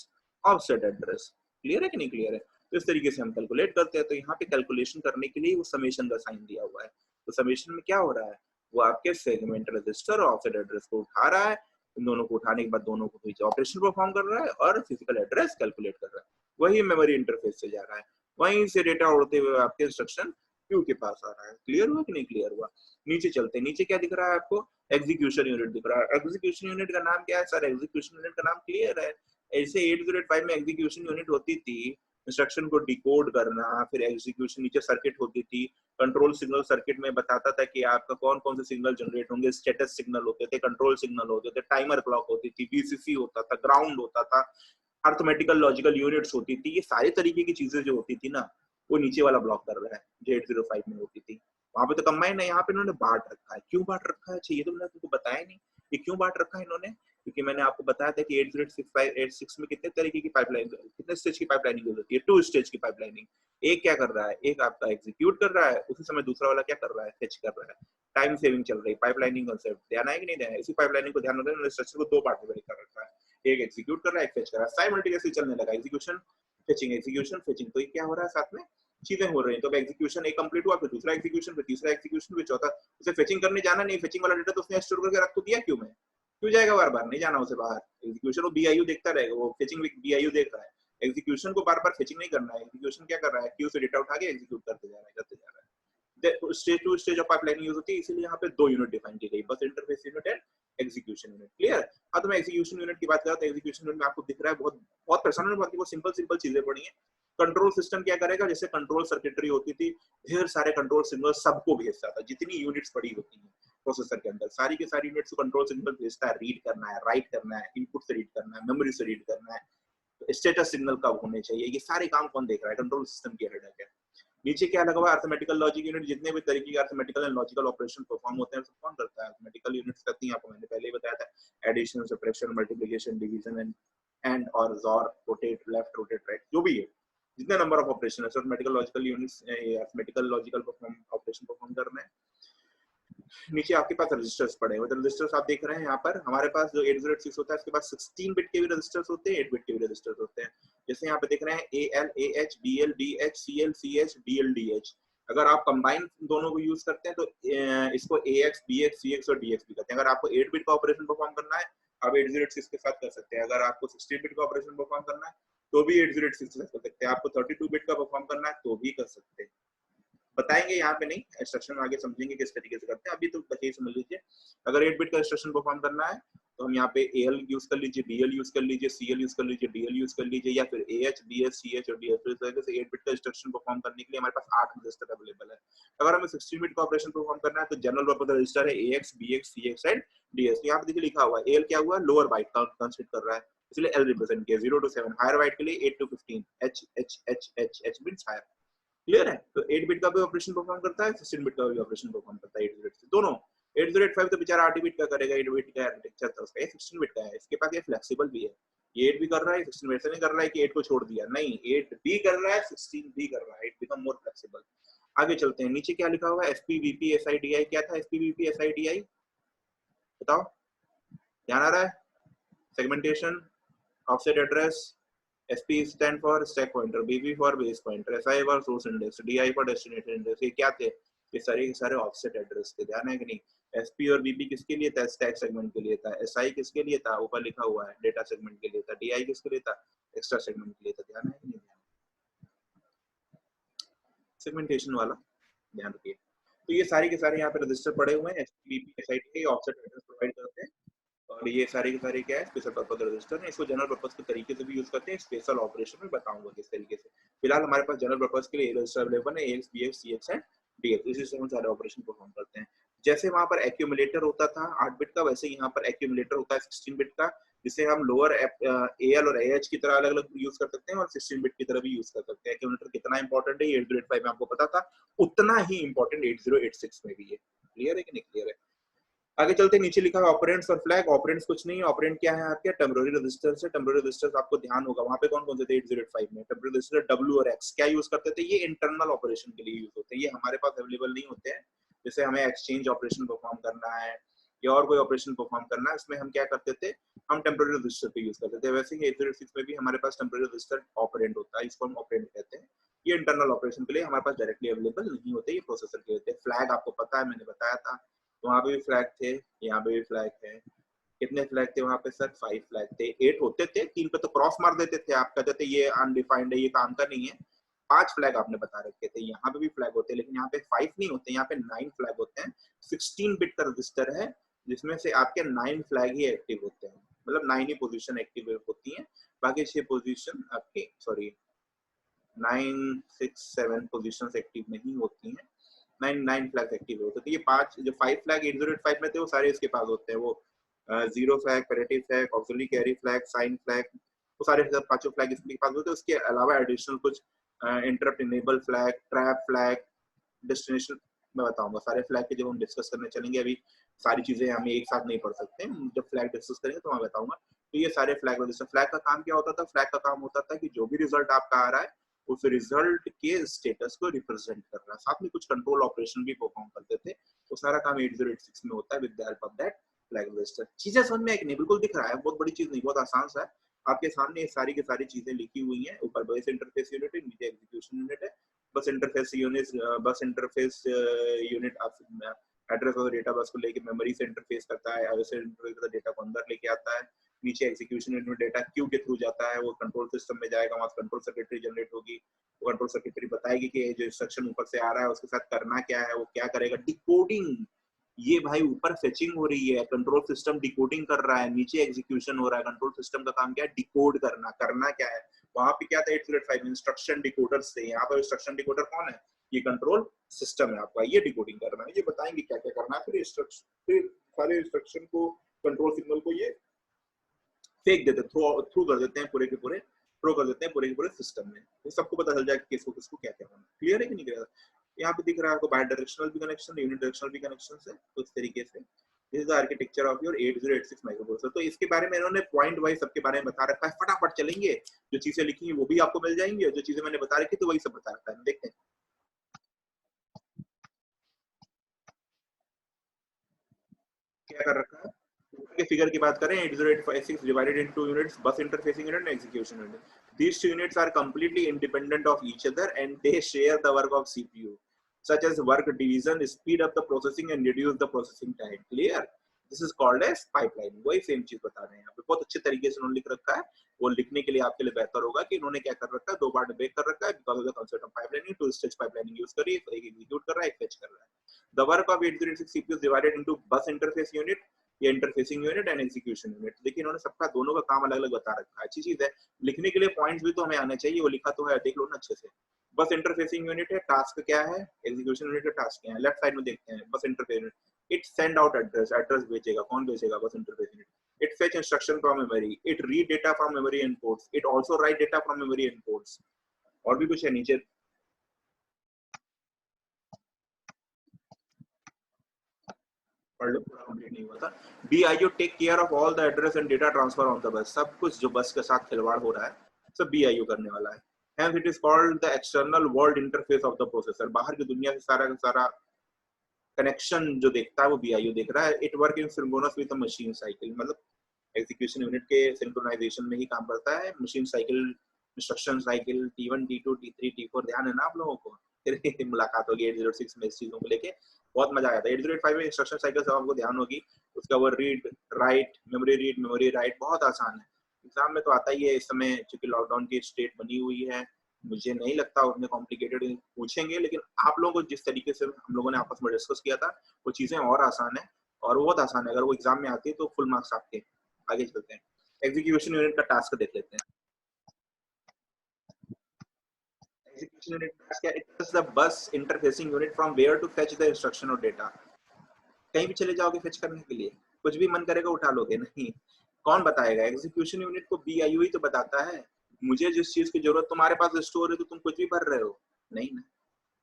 offset address. Clear है कि नहीं क्लियर है? तो इस तरीके से हम कैलकुलेट करते हैं। तो यहाँ पे कैलकुलेशन करने के लिए वो समेशन का साइन दिया हुआ है। तो समेशन में क्या हो रहा है, वो आपके सेगमेंट रजिस्टर और ऑफसेट एड्रेस को उठा रहा है, इन दोनों को उठाने के बाद दोनों को बीच ऑपरेशन परफॉर्म कर रहा है और फिजिकल एड्रेस कैलकुलेट कर रहा है। वही मेमोरी इंटरफेस से जा रहा है, वहीं से डेटा उड़ते हुए आपके इंस्ट्रक्शन क्यू के पास आ रहा है। क्लियर हुआ कि नहीं क्लियर हुआ? नीचे चलते हैं, नीचे क्या दिख रहा है आपको, एग्जीक्यूशन यूनिट दिख रहा है। एग्जीक्यूशन यूनिट का नाम क्या है सर? एग्जीक्यूशन यूनिट का नाम क्लियर है, ऐसे 8085 में एग्जीक्यूशन यूनिट होती थी, इंस्ट्रक्शन को डिकोड करना, फिर एग्जीक्यूशन, नीचे सर्किट होती थी, कंट्रोल सिग्नल सर्किट में बताता था कि आपका कौन कौन से सिग्नल जनरेट होंगे, स्टेटस सिग्नल होते थे, कंट्रोल सिग्नल होते थे, टाइमर क्लॉक होती थी, BCC होता था, ग्राउंड होता था, अर्थमेटिकल लॉजिकल यूनिट्स होती थी। ये सारी तरीके की चीजें जो होती थी ना, वो नीचे वाला ब्लॉक कर रहा है जो 805 में होती थी। वहां पे तो कंबाइन है, यहाँ पे इन्होंने बांट रखा है। क्यों बांट रखा है, ये तो मैंने तुमको बताया नहीं, ये क्यों बांट रखा है इन्होंने, क्योंकि मैंने आपको बताया था कि 8065 में कितने तरीके की पाइपलाइन, कितने स्टेज की पाइपलाइनिंग होती है, 2 स्टेज की पाइपलाइनिंग। एक क्या कर रहा है, एक आपका एग्जीक्यूट कर रहा है, उसी समय दूसरा वाला क्या कर रहा है, फेच कर रहा है। टाइम सेविंग चल रही है, पाइपलाइनिंग कंसेप्ट ध्यान है कि नहीं ध्यान है? इसी पाइपलाइनिंग को ध्यान रखना, स्ट्रक्चर को 2 पार्ट में ब्रेक कर रखा है, एक एग्जीक्यूट कर रहा है, एक फेच कर रहा है, साइमल्टेनियसली चलने लगा, एग्जीक्यूशन फेचिंग, एग्जीक्यूशन फेचिंग। तो ये क्या हो रहा है, साथ में चीजें हो रही हैं। तो अब एग्जीक्यूशन एक कंप्लीट हुआ, फिर दूसरा एग्जीक्यूशन, फिर तीसरा एग्जीक्यूशन, फिर चौथा। उसे फेचिंग करने जाना नहीं, फेचिंग वाला डेटा तो उसने स्टोर करके रख तो दिया, क्यों मैं क्यों जाएगा बार बार, नहीं जाना उसे बाहर। एग्जीक्यूशन वो BIU देखता रहेगा, वो फेचिंग BIU देख रहा है, एग्जीक्यूशन को बार बार फेचिंग नहीं करना है। एग्जीक्यूशन क्या कर रहा है, क्यू से डेटा उठा के एग्जीक्यूट करते जा रहा है, करते जा रहा है। Stage two stage of pipelining use होती है, इसीलिए यहाँ पे 2 यूनिट डिफाइन की गई, बस interface unit and execution unit. Clear? हाँ, तो मैं एग्जीक्यूशन यूनिट की बात कर रहा था। एग्जीक्यूशन यूनिट में आपको दिख रहा है बहुत बहुत परेशान होने वाली, बहुत सिंपल सिंपल चीजें पड़ी हैं। कंट्रोल सिस्टम क्या करेगा, जैसे कंट्रोल सर्किटरी होती थी, ढेर सारे कंट्रोल सिग्नल सबको भेजता था, जितनी यूनिट्स पड़ी होती हैं प्रोसेसर के अंदर, सारी की सारी यूनिट्स को कंट्रोल सिग्नल भेजता है, रीड करना है, राइट करना है, इनपुट से रीड करना है, मेमोरी से रीड करना है, स्टेटस सिग्नल कब होने चाहिए, ये सारे काम कौन देख रहा है, कंट्रोल सिस्टम की हेडेक है। नीचे क्या लगा हुआ है, अर्थमेटिकल लॉजिक यूनिट, जितने भी तरीके के arithmetical and logical operation perform होते हैं सब कौन करता है, अर्थमेटिकल यूनिट्स करती हैं। आपको मैंने पहले ही बताया था, addition, subtraction, multiplication, division and और XOR, rotate left, rotate right, जो भी है, जितने नंबर ऑफ ऑपरेशन है arithmetical logical units, arithmetical logical operation perform करना है। नीचे आपके पास रजिस्टर्स पड़े हुए, तो रजिस्टर्स आप देख रहे हैं यहाँ पर, हमारे पास जो 806 होता है उसके पास 16 बिट के भी रजिस्टर्स होते हैं, 8 बिट के भी रजिस्टर्स होते हैं। जैसे यहाँ पे देख रहे हैं AL, AH, BL, BH, CL, CH, DL, DH। अगर आप कंबाइन दोनों को यूज करते हैं तो इसको AX, BX, CX और DX भी करते हैं। अगर आपको 8 बिट का ऑपरेशन परफॉर्म करना है आप 806 के साथ कर सकते हैं, अगर आपको 16 बिट का ऑपरेशन परफॉर्म करना है तो भी 806 के साथ कर सकते हैं, आपको 32 बिट का परफॉर्म करना है तो भी कर सकते हैं। बताएंगे यहाँ पे नहीं, इंस्ट्रक्शन में आगे समझेंगे किस तरीके से करते हैं, अभी तो बस ये समझ लीजिए। अगर 8 बिट का इंस्ट्रक्शन परफॉर्म करना है तो हम यहाँ पे AL यूज कर लीजिए, BL यूज कर लीजिए, CL यूज कर लीजिए, DL यूज कर लीजिए, या फिर AH, BH, CH और DH। इस तरीके से 8 बिट का इंस्ट्रक्शन परफॉर्म करने के लिए हमारे पास 8 रजिस्टर अवेलेबल है। अगर हमें 16 बिट का ऑपरेशन परफॉर्म करना है तो जनरल पर्पस रजिस्टर है AX, BX, CX and DS। यहाँ पे देखिए लिखा हुआ है AL क्या हुआ, लोअर बाइट कंसिडर कर रहा है, इसलिए L रिप्रेजेंट किया, 0 to 7। हायर बाइट के लिए 8 to 15, H means higher. Clear है? तो 8 बिट का भी ऑपरेशन परफॉर्म करता है, 16 बिट का भी ऑपरेशन परफॉर्म करता है, 8 बिट से दोनों। 8085 तो बेचारा 8 बिट का करेगा, 8 बिट का आर्किटेक्चर था उसका, ये 16 बिट का है, इसके पास ये फ्लेक्सिबल भी है, ये 8 भी कर रहा है, 16 बिट से नहीं कर रहा है कि 8 को छोड़ दिया, नहीं, 8 भी कर रहा है, 16 भी कर रहा है, इट बिकम मोर फ्लेक्सिबल। आगे चलते हैं, नीचे क्या लिखा हुआ है, FPVP SIDI। क्या था FPVP SIDI? बताओ, ध्यान आ रहा है? Segmentation, offset address, SP stand for stack pointer, BB for base pointer, SI for source index, DI for destination index। ये क्या थे? ये सारे के सारे ऑफसेट एड्रेस थे, ध्यान है कि नहीं? SP और BB किसके लिए था? स्टैक सेगमेंट के लिए था। SI किसके लिए था? ऊपर लिखा हुआ है, डेटा सेगमेंट के लिए था। DI किसके लिए था? एक्स्ट्रा सेगमेंट के लिए था। ध्यान है कि नहीं? सेगमेंटेशन वाला ध्यान रखिए। तो ये सारे के सारे यहाँ पे रजिस्टर पड़े हुए हैं, SP, BB, SI के ऑफसेट एड्रेस प्रोवाइड करते हैं। और ये सारे के सारे क्या है? स्पेशल पर्पस रजिस्टर है। इसको जनरल पर्पस के तरीके से भी यूज करते हैं, स्पेशल ऑपरेशन में बताऊंगा किस तरीके से। फिलहाल हमारे पास जनरल पर्पस के लिए रजिस्टर अवेलेबल है, AX, BX, CX and DX। इसी से हम सारे ऑपरेशन परफॉर्म करते हैं। जैसे वहां पर एक्यूमुलेटर होता था 8 बिट का, वैसे यहाँ पर एक्यूमुलेटर होता है 16 बिट का, जिसे हम लोअर AL और AH की तरह अलग अलग यूज कर सकते हैं और 16 बिट की तरह भी यूज कर सकते हैं। एक्यूमुलेटर कितना इंपॉर्टेंट है 8085 में आपको पता था, उतना ही इंपॉर्टेंट 8086 में भी है। क्लियर है कि नहीं क्लियर है? आगे चलते नीचे लिखा है ऑपरेंड्स और फ्लैग। ऑपरेंड्स कुछ नहीं है, ऑपरेंड क्या है आपके? टेम्पररी रजिस्टर्स है। टेम्पररी रजिस्टर्स आपको ध्यान होगा वहां पे कौन कौन से थे 8085 में? टेम्पररी रजिस्टर W और X क्या यूज करते थे? ये इंटरनल ऑपरेशन के लिए यूज होते हैं, ये हमारे पास अवेलेबल नहीं होते हैं। जैसे हमें एक्सचेंज ऑपरेशन परफॉर्म करना है या और कोई ऑपरेशन परफॉर्म करना है, इसमें हम क्या करते थे? हम टेम्पररी रजिस्टर पे यूज करते थे। वैसे ही 8086 में भी हमारे पास टेम्पररी रजिस्टर ऑपरेंड होता है, इसको हम ऑपरेंड कहते हैं। ये इंटरनल ऑपरेशन के लिए हमारे पास डायरेक्टली अवेलेबल नहीं होते, ये प्रोसेसर के होते हैं। फ्लैग आपको पता है, मैंने बताया था, वहां पे भी फ्लैग थे, यहाँ पे भी फ्लैग है। कितने फ्लैग थे वहां पे सर? 5 फ्लैग थे। 8 होते थे, 3 पे तो क्रॉस मार देते थे आप, कहते थे ये अनडिफाइंड है, ये काम का नहीं है। 5 फ्लैग आपने बता रखे थे। यहाँ पे भी फ्लैग होते हैं, लेकिन यहाँ पे 5 नहीं होते, यहाँ पे 9 फ्लैग होते हैं। 16 बिट का रजिस्टर है, जिसमें से आपके 9 फ्लैग ही एक्टिव होते हैं, मतलब 9 ही पोजीशन एक्टिव होती हैं। बाकी 6 पोजीशन आपकी, सॉरी 9, 6, 7 पोजीशंस एक्टिव नहीं होती हैं। 9 फ्लैग एक्टिव होते हैं। ये 5 जो 5 फ्लैग 8085 में थे वो सारे इसके पास होते हैं। वो 0 flag, parity flag, auxiliary carry flag, sign flag, वो सारे पांचों फ्लैग इसके पास होते हैं। उसके अलावा एडिशनल कुछ interrupt enable flag, trap flag, destination मैं बताऊंगा। सारे फ्लैग के जब हम डिस्कस करने चलेंगे, अभी सारी चीजें हम एक साथ नहीं पढ़ सकते, जब फ्लैग डिस्कस करेंगे तो मैं बताऊंगा। तो ये सारे फ्लैग रजिस्टर। फ्लैग का काम क्या होता था? फ्लैग का काम होता था कि जो भी रिजल्ट आपका आ रहा है उस रिजल्ट के स्टेटस को रिप्रेजेंट करना, साथ में कुछ कंट्रोल ऑपरेशन भी परफॉर्म करते थे। वो सारा काम 8086 में होता है with the help of that flag register. चीजें समझ में नहीं बिल्कुल दिख रहा है, बहुत बड़ी चीज नहीं, बहुत आसान सा है। आपके सामने ये सारी की सारी चीजें लिखी हुई हैं। ऊपर बेस इंटरफेस यूनिट है, नीचे एग्जीक्यूशन यूनिट है। बस इंटरफेस यूनिट, बस इंटरफेस यूनिट एड्रेस और डेटा बस को लेके मेमोरी से इंटरफेस करता है, ऐसे इंटरफेस डेटा को अंदर लेके आता है। नीचे एग्जीक्यूशन यूनिट में डेटा क्यू के थ्रू जाता है, वो कंट्रोल सिस्टम में जाएगा, वहां कंट्रोल सर्किटरी जनरेट होगी। वो कंट्रोल सर्किटरी बताएगी कि जो इंस्ट्रक्शन ऊपर से आ रहा है उसके साथ करना क्या है, वो क्या करेगा। डिकोडिंग, ये भाई ऊपर फेचिंग हो रही है, कंट्रोल सिस्टम डिकोडिंग कर रहा है, नीचे एग्जीक्यूशन हो रहा है। कंट्रोल सिस्टम का काम क्या है? डिकोड करना। करना क्या है? वहां पे क्या था 8085 इंस्ट्रक्शन डिकोडर्स थे, यहाँ पर इंस्ट्रक्शन डिकोडर कौन है? ये कंट्रोल सिस्टम है आपका, ये डिकोडिंग करना है। ये बताएंगे क्या क्या करना है, फिर सारे इंस्ट्रक्शन को, कंट्रोल सिग्नल को ये फेंक देते, थ्रू कर देते हैं, पूरे के पूरे थ्रो कर देते हैं पूरे के पूरे सिस्टम में। तो सबको पता चल जाएगा किसको किसको क्या क्या करना। क्लियर है कि नहीं क्लियर? यहाँ पे दिख रहा है आपको बाई डायरेक्शनल भी कनेक्शन, यूनि डायरेक्शनल भी कनेक्शन है उस तरीके से। This is the architecture of your 8086 microprocessor. तो इसके बारे में इन्होंने पॉइंट वाइज सबके बारे में बता रखा है। फटाफट चलेंगे, जो चीजें लिखी हैं वो भी आपको मिल जाएंगी, और जो चीजें मैंने बता रखी तो वही सब बता रखा है। देखते हैं क्या कर रखा है। के फिगर की बात करें, 8086 divided into units, bus interfacing unit and execution unit. These two units are completely independent of each other and they share the work of CPU, such as work division, speed up the processing and reduce the processing time. Clear? This is called as pipeline. वही same चीज बता रहे हैं यहाँ पे, बहुत अच्छे तरीके से उन्होंने लिख रखा है। वो लिखने के लिए आपके लिए बेहतर होगा कि इन्होंने क्या कर रखा है, 2 बार ब्रेक कर रखा है because of the concept of pipelining. 2 stage pipelining use करिए, एक एग्जीक्यूट कर रहा है, एक फेच कर रहा है। The work of 8086 CPU is divided into bus interface unit, ये interfacing unit and execution unit. देखिए इन्होंने सबका दोनों का काम अलग अलग बता रखा है। अच्छी चीज है, लिखने के लिए पॉइंट्स भी तो हमें आने चाहिए, वो लिखा तो है, देख लो ना अच्छे से। बस इंटरफेसिंग यूनिट है, टास्क क्या है, एग्जीक्यूशन यूनिट का टास्क क्या है। लेफ्ट साइड में देखते हैं बस interface unit, it send out address, address भेजेगा, कौन भेजेगा? बस interface unit. It fetch instruction from memory, it read data from memory and ports, it also right data from memory and ports. और भी कुछ है नीचे, पढ़ लो, पूरा कंप्लीट नहीं हुआ था। BIO take care of all the address and data transfer on the bus. सब कुछ जो बस के साथ खिलवाड़ हो रहा है सब BIO करने वाला है। Hence it is called the external world interface of the processor। बाहर की दुनिया से सारा का सारा कनेक्शन जो देखता है वो BIU देख रहा है. It work in synchronous with the machine cycle, मतलब एग्जीक्यूशन यूनिट के सिंक्रोनाइजेशन में ही काम करता है. Machine cycle, instruction cycle T1 T2 T3 T4 ध्यान है ना आप लोगों को? फिर मुलाकात होगी 806 में इस चीजों को लेके, बहुत मजा आया था. 808 में इंस्ट्रक्शन साइकिल सब आपको ध्यान होगी. उसका वो रीड राइट, मेमोरी राइट बहुत आसान है. एग्जाम में तो आता ही है इस समय, क्योंकि लॉकडाउन की स्टेट बनी हुई है. मुझे नहीं लगता उतने कॉम्प्लिकेटेड पूछेंगे, लेकिन आप लोगों को जिस तरीके से हम लोगों ने आपस में डिस्कस किया था वो चीजें और आसान है, और बहुत आसान है. अगर वो एग्जाम में आती है तो फुल मार्क्स आपके. आगे चलते हैं, एग्जीक्यूशन यूनिट का टास्क देख लेते हैं. एग्जीक्यूशन यूनिट टास्क क्या है? It is the bus interfacing unit from where to fetch the instruction और डेटा. कहीं भी चले जाओगे फेच करने के लिए, कुछ भी मन करेगा उठा लोगे? नहीं. कौन बताएगा? एग्जीक्यूशन यूनिट को BIU ही तो बताता है. मुझे जिस चीज की जरूरत तुम्हारे पास स्टोर है तो तुम कुछ भी भर रहे हो? नहीं ना,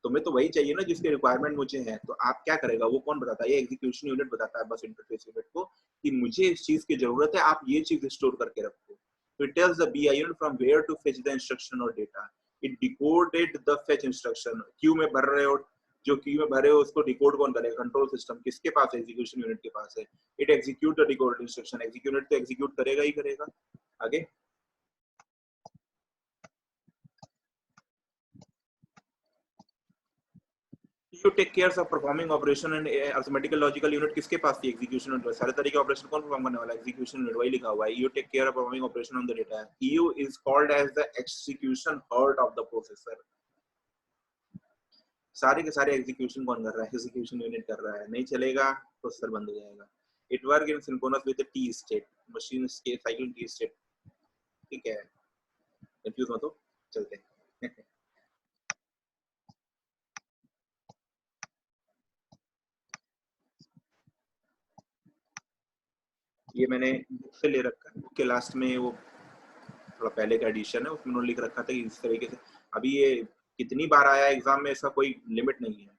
तुम्हें तो वही चाहिए ना जिसकी रिक्वायरमेंट मुझे है. तो आप क्या करेगा, वो कौन बताता है? ये एग्जीक्यूशन यूनिट बताता है बस इंटरफेस यूनिट को कि मुझे इस चीज की जरूरत है, आप ये चीज स्टोर करके रखो. तो it tells the BIU unit from where to fetch the instruction और data. It decoded the fetch instruction. Queue में भर रहे हो, जो क्यू में भरे हो उसको डिकोड कौन करेगा? Control system. किसके पास है? एग्जीक्यूशन यूनिट के पास है. It execute the decoded instruction. Execute तो एग्जीक्यूट करेगा ही करेगा. आगे, you take care of performing operation and arithmetical logical unit किसके पास थी? Execution unit. सारे तरीके ऑपरेशन कौन परफॉर्म करने वाला? Execution unit. वही लिखा हुआ है, you take care of performing operation on the data. EU is called as the execution heart of the processor. सारे के सारे एग्जीक्यूशन कौन कर रहा है? एग्जीक्यूशन यूनिट कर रहा है. नहीं चलेगा प्रोसेसर बंद हो जाएगा. It work in synchronous with the T state, machine के साइकिल T स्टेट. ठीक है, कंफ्यूज मत हो, चलते हैं. ये मैंने बुक से ले रखा है. बुक के लास्ट में वो थोड़ा पहले का एडिशन है, उसमें उन्होंने लिख रखा था कि इस तरीके से. अभी ये कितनी बार आया एग्जाम में, इसका कोई लिमिट नहीं है.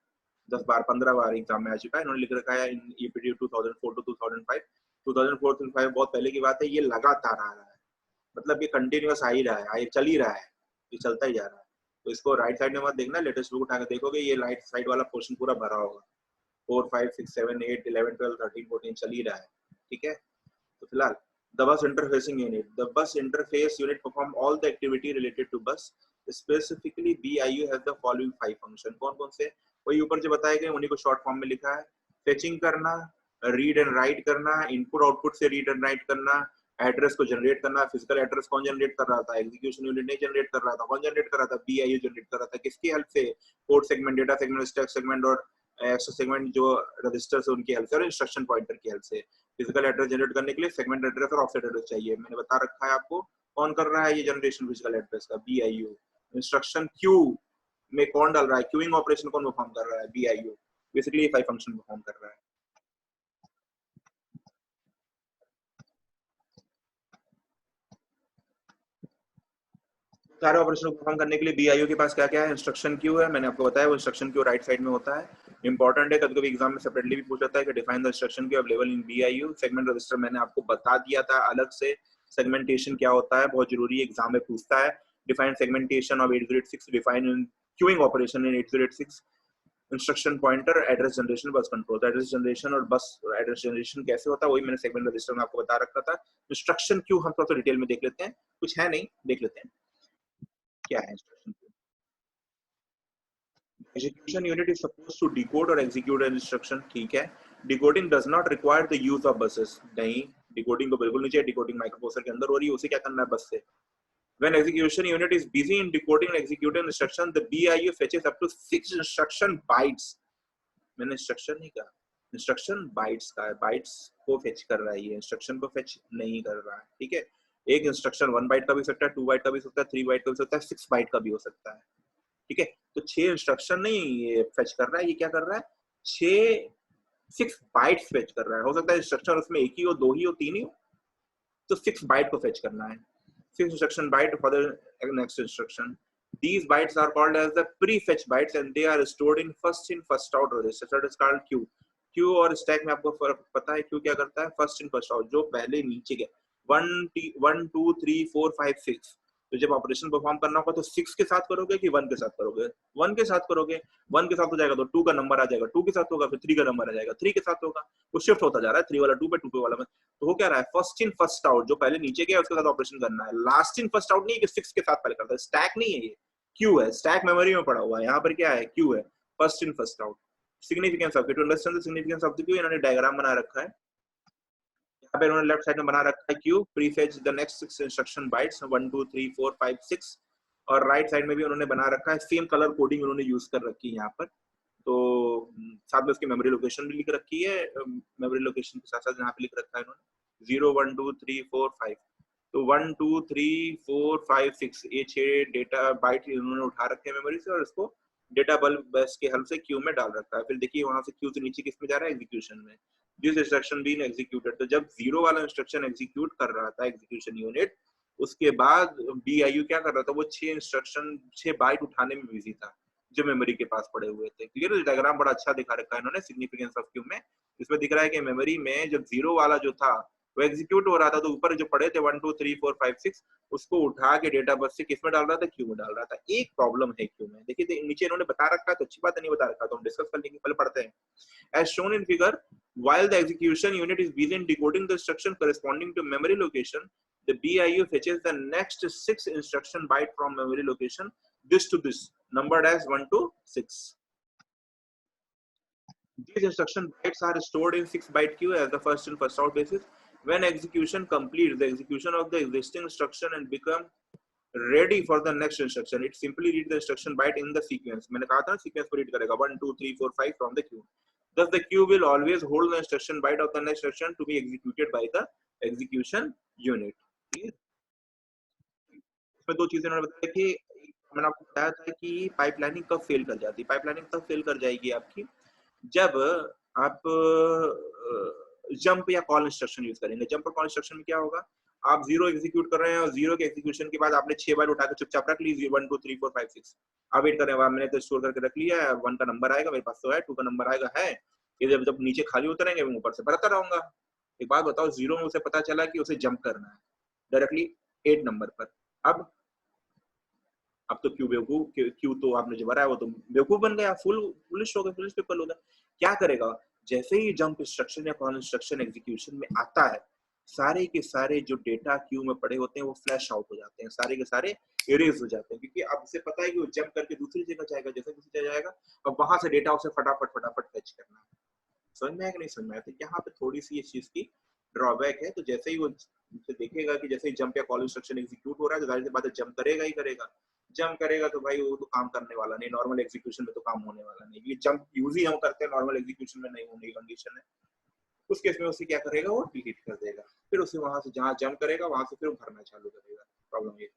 10 बार 15 बार एग्जाम में आ चुका है. इन्होंने लिख रखा है इन EPT 2004 टू 2005. 2004-2005 बहुत पहले की बात है. ये लगातार आ रहा है, मतलब ये कंटिन्यूअस आ ही रहा है, ये चल ही रहा है, ये चलता ही जा रहा है. तो इसको राइट साइड में मत देखना, लेटेस्ट बुक उठा के देखोगे ये राइट साइड वाला पोर्शन पूरा भरा होगा. 4 5 6 7 8 11 12 13 14 चल ही रहा है. ठीक है, तो फिलहाल the bus interfacing unit. The bus interface unit perform all the activity related to bus. Specifically, BIU has the following 5 function. कौन कौन से? वही ऊपर जो बताए गए उन्हीं को शॉर्ट फॉर्म में लिखा है. फेचिंग करना, रीड एंड राइट करना, इनपुट आउटपुट से रीड एंड राइट करना, एड्रेस को जनरेट करना. फिजिकल एड्रेस कौन जनरेट कर रहा था? एग्जीक्यूशन यूनिट नहीं जनरेट कर रहा था. कौन जनरेट कर रहा था? BIU जनरेट कर रहा था. किसकी हेल्प से? Port segment, data segment, stack segment और एक्सेस सेगमेंट जो रजिस्टर्स है उनकी हेल्प से, और इंस्ट्रक्शन पॉइंटर की हेल्प से. फिजिकल एड्रेस जनरेट करने के लिए सेगमेंट एड्रेस और ऑफसेट एड्रेस चाहिए. मैंने बता रखा है आपको. कौन कर रहा है ये जनरेशन फिजिकल एड्रेस का? BIU. इंस्ट्रक्शन क्यू में कौन डाल रहा है? क्यूइंग ऑपरेशन कौन परफॉर्म कर रहा है? BIU. बेसिकली ये 5 फंक्शन परफॉर्म कर रहा है. सारे ऑपरेशन को परफॉर्म करने के लिए BIU के पास क्या क्या है? इंस्ट्रक्शन क्यू है, मैंने आपको बताया वो इंस्ट्रक्शन क्यू राइट साइड में होता है. इंपॉर्टेंट है, कभी-कभी एग्जाम में सेपरेटली भी पूछ जाता है कि define the instruction queue available in BIU. Segment register मैंने आपको बता दिया था अलग से. सेगमेंटेशन क्या होता है, बहुत जरूरी है, एग्जाम में पूछता है. Define segmentation of 808 define in queuing operation in 808. Instruction pointer, address generation, बस कंट्रोल. एड्रेस जनरेशन और बस एड्रेस जनरेशन कैसे होता है वही मैंने सेगमेंट रजिस्टर में आपको बता रखा था. इंस्ट्रक्शन क्यू हम थोड़ा डिटेल में देख लेते हैं, कुछ है नहीं, देख लेते हैं क्या है instruction queue. Execution unit is supposed to decode or execute an instruction. ठीक है. Decoding does not require the use of buses. नहीं, decoding तो बिल्कुल नहीं चाहिए. Decoding माइक्रोप्रोसेसर के अंदर हो रही है, उसे क्या करना है? बस से. When execution unit is busy in decoding and executing instruction, the BIU fetches up to 6 instruction bytes. मैंने instruction नहीं कहा, instruction bytes का है. bytes को fetch कर रहा है ये, instruction को fetch नहीं कर रहा है. ठीक है. एक instruction 1 byte का भी हो सकता है, 2 byte का भी हो सकता है, 3 byte का भी हो सकता है, 6 byte का भी हो सकता है. ठीक है. तो 6 इंस्ट्रक्शन नहीं ये फेच कर रहा है, ये क्या कर रहा है? 6 बाइट्स फेच कर रहा है. हो सकता है इंस्ट्रक्शन उसमें एक ही हो, दो ही हो, तीन ही हो, तो 6 बाइट को फेच करना है. 6 instruction byte for the next instruction. These bytes are called as the prefetch bytes and they are stored in first out register. That is called queue. Queue और stack में आपको फर्क पता है? queue क्या करता है? first in first out, जो पहले नीचे गया. 1 2 3 4 5 6 तो जब ऑपरेशन परफॉर्म करना होगा तो 6 के साथ करोगे कि 1 के साथ करोगे? 1 के साथ करोगे। 1 के साथ हो जाएगा तो 2 का नंबर आ जाएगा, 2 के साथ होगा फिर 3 का नंबर आ जाएगा, 3 के साथ होगा। वो शिफ्ट होता जा रहा है 3 वाला 2 पे, 2 पे वाला में। तो हो क्या रहा है, फर्स्ट इन फर्स्ट आउट, जो पहले नीचे गया उसके साथ ऑपरेशन करना है। लास्ट इन फर्स्ट आउट नहीं है कि 6 के साथ पहले करता है, स्टैक नहीं है ये, क्यू है, स्टैक मेमोरी में पड़ा हुआ है। यहाँ पर क्या है, क्यू है, first in first out. Significance of it, to understand the significance of the queue इन्होंने डायग्राम बना रखा है। यहाँ पे उन्होंने लेफ्ट साइड में बना रखा है Q, prefetch the next 6 instruction bytes 1 2 3 4 5 6, और राइट साइड में भी उन्होंने बना रखा है, सेम कलर कोडिंग उन्होंने यूज कर रखी है यहाँ पर। तो साथ में उसकी मेमोरी लोकेशन भी लिख रखी है, मेमोरी लोकेशन के साथ साथ यहाँ पे लिख रखा है इन्होंने 0 1 2 3 4 5। तो 1 2 3 4 5 6 ये 6 डेटा बाइट उन्होंने उठा रखे हैं मेमोरी से और इसको डेटा बल्ब बस के हेल्प से क्यू में डाल रखा है। फिर देखिए वहां से क्यू से नीचे किस में जा रहा है, एग्जीक्यूशन में। दिस इंस्ट्रक्शन बीन एग्जीक्यूटेड, तो जब 0 वाला इंस्ट्रक्शन एग्जीक्यूट कर रहा था एग्जीक्यूशन यूनिट, उसके बाद बीआईयू क्या कर रहा था, वो 6 इंस्ट्रक्शन 6 बाइट उठाने में बिजी था जो मेमोरी के पास पड़े हुए थे। क्लियर, डायग्राम बड़ा अच्छा दिखा रखा है इन्होंने सिग्निफिकेंस ऑफ क्यू में। इसमें दिख रहा है कि मेमोरी में जब 0 वाला जो था वो एग्जीक्यूट हो रहा था, तो ऊपर जो पड़े थे 1 2 3 4 5 6 उसको उठा के डेटा बस से किस में डाल रहा था, क्यू में डाल रहा था। एक प्रॉब्लम है क्यू में, देखिए नीचे इन्होंने बता रखा है तो अच्छी बात है, नहीं बता रखा तो हम डिस्कस कर लेंगे, पहले पढ़ते हैं। As shown in figure, while the execution unit is busy in decoding the instruction corresponding to memory location, the BIU fetches the next 6 instruction byte from memory location, this to this, numbered as 1 to 6. These instruction bytes are stored in 6 byte queue as the first in first out basis. When execution completes the execution of the existing instruction and become ready for the next instruction, it simply read the instruction byte in the sequence. मैंने कहा था sequence को read करेगा 1 2 3 4 5 from the queue. Thus the queue will always hold the instruction byte of the next instruction to be executed by the execution unit. इसमें दो चीजें उन्होंने बताया कि मैंने आपको बताया था कि पाइपलाइनिंग कब फेल कर जाती है। पाइपलाइनिंग तब फेल कर जाएगी आपकी जब आप जंप या कॉल इंस्ट्रक्शन यूज करेंगे। जंप और कॉल इंस्ट्रक्शन में क्या होगा, आप 0 एग्जीक्यूट कर रहे हैं और 0 के एग्जीक्यूशन के बाद आपने 6 बार उठा के चुपचाप रख ली 1 2 3 4 5 6। आप वेट कर रहे हैं, मैंने तो स्टोर करके रख लिया है, 1 का नंबर आएगा मेरे पास तो है, 2 का नंबर आएगा है, ये जब जब नीचे खाली उतरेंगे मैं ऊपर से भरता रहूंगा। एक बात बताओ, 0 में उसे पता चला कि उसे जंप करना है डायरेक्टली 8 नंबर पर। अब तो क्यू बेवकूफ, क्यू तो आपने जो भरा है वो तो बेवकूफ बन गया, फुलिश हो गया, फुलिश पीपल हो गया। क्या करेगा, जैसे ही जंप इंस्ट्रक्शन या कॉल इंस्ट्रक्शन एग्जीक्यूशन में आता है, सारे के सारे जो डेटा क्यू में पड़े होते हैं वो फ्लैश आउट हो जाते हैं, सारे के सारे इरेज हो जाते हैं, क्योंकि अब उसे पता है कि वो जंप करके दूसरी जगह जाएगा, जैसे दूसरी जगह जाएगा अब वहां से डेटा उसे फटाफट फटाफट फेच करना है। समझ में आया कि नहीं समझ में आया? तो यहाँ पे थोड़ी सी इस चीज की ड्रॉबैक है। तो जैसे ही वो देखेगा कि जैसे ही जंप या कॉल इंस्ट्रक्शन एग्जीक्यूट हो रहा है तो जाहिर सी बात है जंप करेगा ही करेगा। जंप करेगा तो भाई वो तो काम करने वाला नहीं, नॉर्मल एग्जीक्यूशन में तो काम होने वाला नहीं। ये जंप यूज ही हम करते हैं, नॉर्मल एग्जीक्यूशन में नहीं होने की कंडीशन है। उस केस में उसे क्या करेगा, वो डिलीट कर देगा, फिर उसे वहां से जहां जंप करेगा वहां से फिर वो भरना चालू करेगा। प्रॉब्लम ये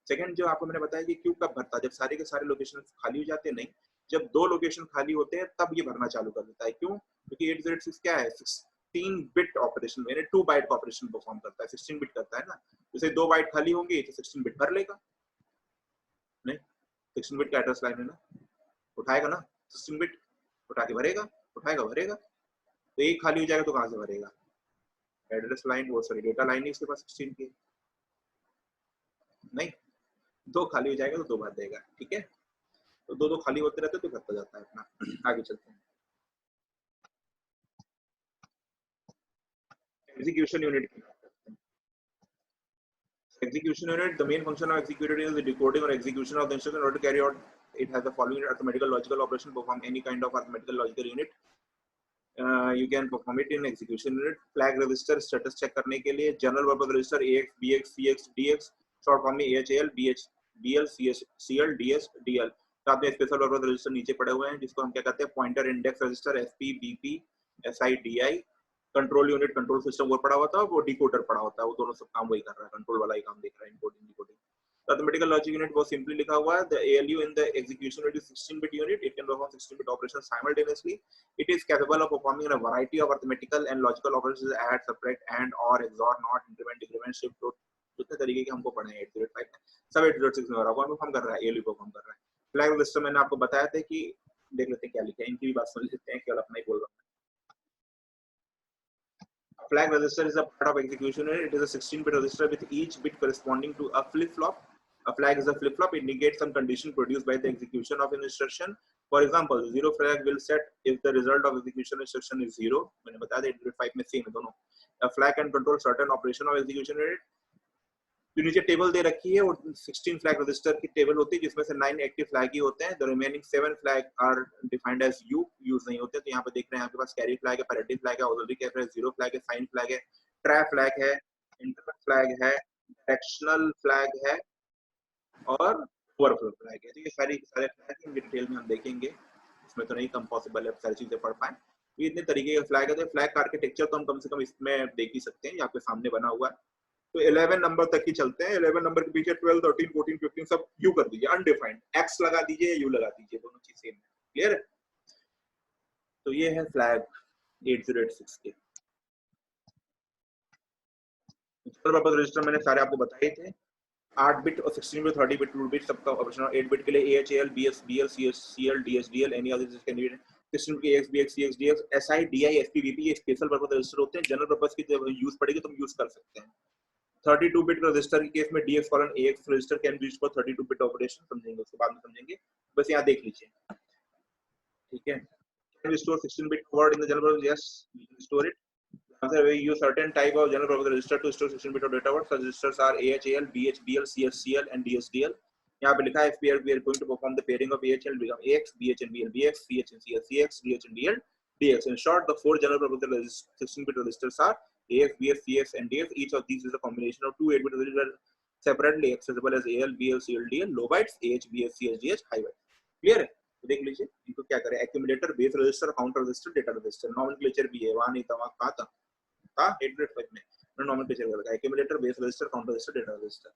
सेकंड जो आपको मैंने बताया कि क्यू कब भरता है, जब सारे के सारे लोकेशन खाली हो जाते हैं। नहीं, जब 2 लोकेशन खाली होते हैं तब ये भरना चालू कर देता है। क्यों? क्योंकि 806 क्या है, 16 बिट ऑपरेशन में 2 बाइट का ऑपरेशन परफॉर्म करता है, 16 बिट करता है ना। जैसे 2 बाइट खाली होंगे तो 16 बिट भर लेगा। नहीं, 16 बिट का एड्रेस लाइन है ना, उठाएगा ना 16 बिट, उठा के भरेगा, उठाएगा भरेगा। तो एक खाली हो जाएगा तो कहां से भरेगा, एड्रेस लाइन वो सॉरी डेटा लाइन ही उसके पास 16 की नहीं, 2 खाली हो जाएगा तो 2 भर देगा। ठीक है, तो 2 खाली होते रहते तो भरता जाता है अपना। आगे चलते हैं। एग्जीक्यूशन यूनिट की बात करते हैं। Execution unit, the main function of execution is the decoding or execution of the instruction. In order to carry out, it has the following arithmetical logical operation. Perform any kind of arithmetical logical unit. You can perform it in execution unit. Flag register status check करने के लिए general purpose register AX, BX, CX, DX, short form में AHL, BH, BL, CS, CL, DS, DL. साथ में special purpose register नीचे पड़े हुए हैं जिसको हम क्या कहते हैं, pointer index register, SP, BP, SI, DI। Control unit control system वो पड़ा हुआ था, वो डिकोडर पड़ा होता है, वो दोनों सब काम वही कर रहा है, कंट्रोल वाला ही काम देख रहा है, encoding decoding. Arithmetical logic unit बहुत सिंपली लिखा हुआ है, the ALU in the execution unit is 16-bit unit. It can perform 16-bit operations simultaneously. It is capable of performing a variety of arithmetical and logical operations, add, subtract, and, or, XOR, not, increment, decrement, shift, rotate, जितने तरीके के हमको पढ़े हैं 805 सब 806 में हो रहा है, परफॉर्म कर रहा है, ALU परफॉर्म कर रहा है। फ्लैग रजिस्टर मैंने आपको बताया था कि देख लेते हैं क्या लिखा है, इनकी भी बात सुन लेते हैं, केवल अपना ही बोल रहा हूँ। Flag register is a part of execution unit. It is a 16-bit register with each bit corresponding to a flip-flop. A flag is a flip-flop. It negates some condition produced by the execution of an instruction. For example, zero flag will set if the result of execution instruction is zero. मैंने बताया था 805 में same है दोनों. A flag can control certain operation of execution rate. तो नीचे table दे रखी है और 16 फ्लैग रजिस्टर की टेबल होती है जिसमें से 9 एक्टिव फ्लैग ही होते हैं. The remaining 7 flag are defined as use नहीं होते. तो यहाँ पे देख रहे हैं आपके पास कैरी फ्लैग है, पैरेटिव फ्लैग है, ऑक्सिलरी फ्लैग है, जीरो फ्लैग है, साइन फ्लैग है, ट्रैप फ्लैग है, इंटरनल फ्लैग है, डायरेक्शनल फ्लैग है और ओवरफ्लो फ्लैग है. तो ये सारे फ्लैग इनकी डिटेल में हम देखेंगे. इसमें तो नहीं कम पॉसिबल है सारी चीजें पढ़ पाए. ये इतने तरीके के फ्लैग है. तो फ्लैग का आर्किटेक्चर तो हम कम से कम इसमें देख ही सकते हैं. ये आपके सामने बना हुआ है. तो 11 नंबर तक ही चलते हैं. 11 नंबर के पीछे 12, 13, 14, 15 सब यू कर दीजिए, अनडिफाइंड. एक्स लगा दीजिए, यू लगा दीजिए, दोनों चीज सेम है. क्लियर है? तो ये है फ्लैग 8086 के. जनरल पर्पस रजिस्टर मैंने सारे आपको बताए थे. 8 बिट और 16 बिट, 30 बिट, 2 बिट सबका ऑप्शन. 8 बिट के लिए AHL, BS, BL, CL, DHDL, any other this can be. 16 के AX, BX, CX, DX, SI, DI, SP, VP ये स्पेशल पर्पस रजिस्टर होते हैं. जनरल पर्पस की जब यूज पड़ेगी तो हम यूज कर सकते हैं. 32 बिट रजिस्टर के केस में DX colon AX register can be used for 32 bit operation. समझेंगे उसके बाद में समझेंगे. बस यहाँ देख लीजिए. ठीक है. Can we store 16 bit word in the general purpose? Yes, we can store it. Answer: we use certain type of general purpose register to store 16 bit of data word. Such registers are AHL, BH, BL, CSCL and DSDL. यहाँ पे लिखा है we are going to perform the pairing of AHL become AX, BH and BL, BX, CH and CS, CX, DH and DL, DX. In short, the 4 general purpose 16 bit registers are AX, BS, CS and DX. Each of these is a combination of 2 8-bit registers separately accessible as AL, BL, CL, DL, low bytes, AH, BS, CS, DH, high bytes. Clear है? तो देख लीजिए इनको क्या करें. Accumulator, base register, counter register, data register. Nomenclature भी है. वहां नहीं था, वहां कहा था 805 में नॉमेनक्लेचर कर रखा है. Accumulator, base register, counter register, data register.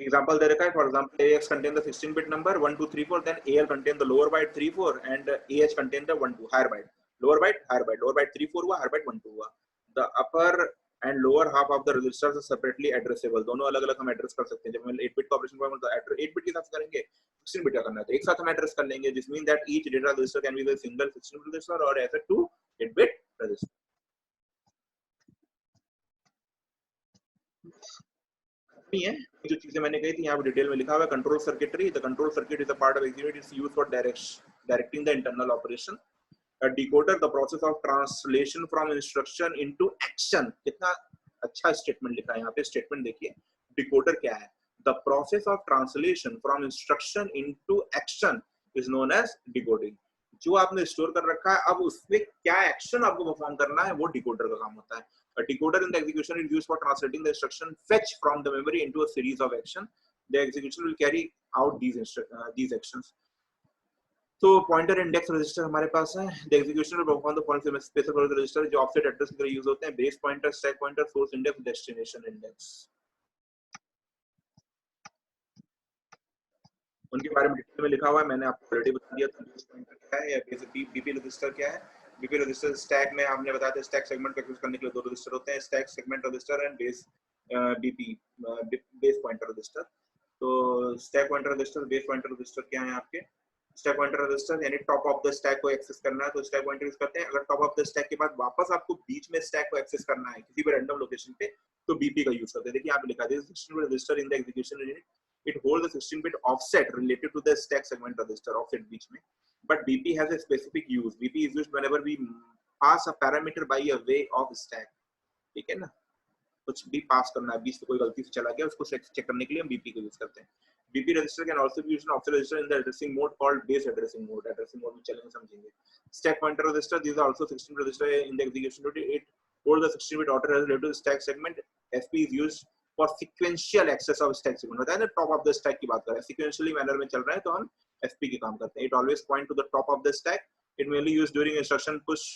Example दे रखा है. For example, AX contain the 16 bit number 1 2 3 4, then AL contain the lower byte 3 4 and AH contain the 1 2 higher byte. Lower byte, higher byte. Lower byte 3 4 हुआ, higher byte 1 2 हुआ. The upper and lower half of the registers are separately addressable. दोनों अलग-अलग हम address कर सकते हैं. जब हम 8 बिट का ऑपरेशन करेंगे तो 8 बिट के साथ करेंगे, 16 बिट का करना है तो एक साथ हम एड्रेस कर लेंगे. This means that each data register can be a single 16 bit register or as a 2 8 bit register. नहीं है. जो चीजें मैंने कही थी यहाँ पे डिटेल में लिखा हुआ है. Control circuitry. The control circuit is a part of execute. It's used for directing the internal operation. A decoder, the process of translation from instruction into action. कितना अच्छा स्टेटमेंट लिखा है यहाँ पे. स्टेटमेंट देखिए. डिकोडर क्या है? The process of translation from instruction into action is known as decoding. जो आपने स्टोर कर रखा है अब उसमें क्या एक्शन आपको परफॉर्म करना है वो डिकोडर का काम होता है. A decoder in the execution is used for translating the instruction fetch from the memory into a series of action. The execution will carry out these actions. तो पॉइंटर इंडेक्स रजिस्टर हमारे पास है. The execution will perform the following special pointer register जो offset address की तरह use होते हैं. Base pointer, stack pointer, source index, destination index. उनके बारे में डिटेल में लिखा हुआ है. मैंने आपको ऑलरेडी बता दिया था. बेस पॉइंटर क्या है या बीपी रजिस्टर क्या है. बीपी रजिस्टर स्टैक में हमने बताया था. स्टैक सेगमेंट को एक्सेस करने के लिए 2 रजिस्टर होते हैं. Stack segment register and base BP base pointer register. तो stack pointer register, base pointer register क्या है आपके. स्टैक पॉइंटर रजिस्टर यानी टॉप ऑफ द स्टैक को एक्सेस करना है तो स्टैक पॉइंटर यूज करते हैं. अगर टॉप ऑफ द स्टैक के बाद वापस आपको बीच में स्टैक को एक्सेस करना है किसी भी रैंडम लोकेशन पे तो बीपी का यूज करते हैं. देखिए यहाँ पे लिखा है 16 bit register in the execution unit. It holds the 16 bit offset related to the stack segment register offset बीच में. But BP has a specific use. BP is used whenever we pass a parameter by a way of stack. ठीक है ना. कुछ भी पास करना है बीच से कोई गलती से चला गया उसको चेक करने के लिए हम बीपी का यूज करते हैं. BP register can also be used in offset register in the addressing mode called base addressing mode. Addressing mode में चलेंगे समझेंगे. Stack pointer register, these are also 16 bit register in the execution unit. It holds the 16 bit order related to the stack segment. SP is used for sequential access of stack segment. बताया ना top of the stack की बात कर रहे हैं. Sequentially manner में चल रहा है तो हम SP के काम करते हैं. It always point to the top of the stack. It mainly used during instruction push,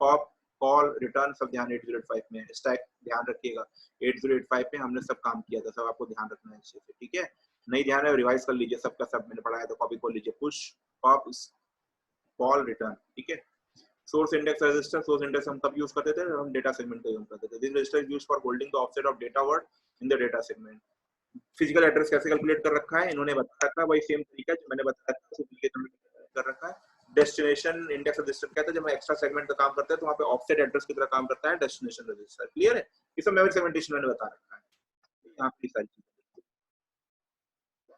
pop, call, return सब ध्यान 8085 में. स्टैक ध्यान रखिएगा. 8085 में हमने सब काम किया था. सब आपको ध्यान रखना है अच्छे से. ठीक है. नहीं ध्यान है रिवाइज कर लीजिए. सबका सब मैंने पढ़ाया तो कॉपी कर लीजिए. Push, pop, call, return. ठीक है. Source index register. Source index हम कब यूज करते थे हम डेटा सेगमेंट का यूज करते थे. This register is used for holding the offset of data word in the data segment. Physical address कैसे कैलकुलेट कर रखा है इन्होंने बताया था. वही सेम तरीका जो मैंने बताया था उसी तरीके कर रखा है. डेस्टिनेशन इंडेक्स रजिस्टर कहते हैं जब हम एक्स्ट्रा सेगमेंट का काम करते हैं तो वहां पे ऑफसेट एड्रेस की तरह काम करता है डेस्टिनेशन रजिस्टर. क्लियर है. ये सब मेमोरी सेगमेंटेशन मैंने बता रखा है. यहाँ पे सारी चीजें,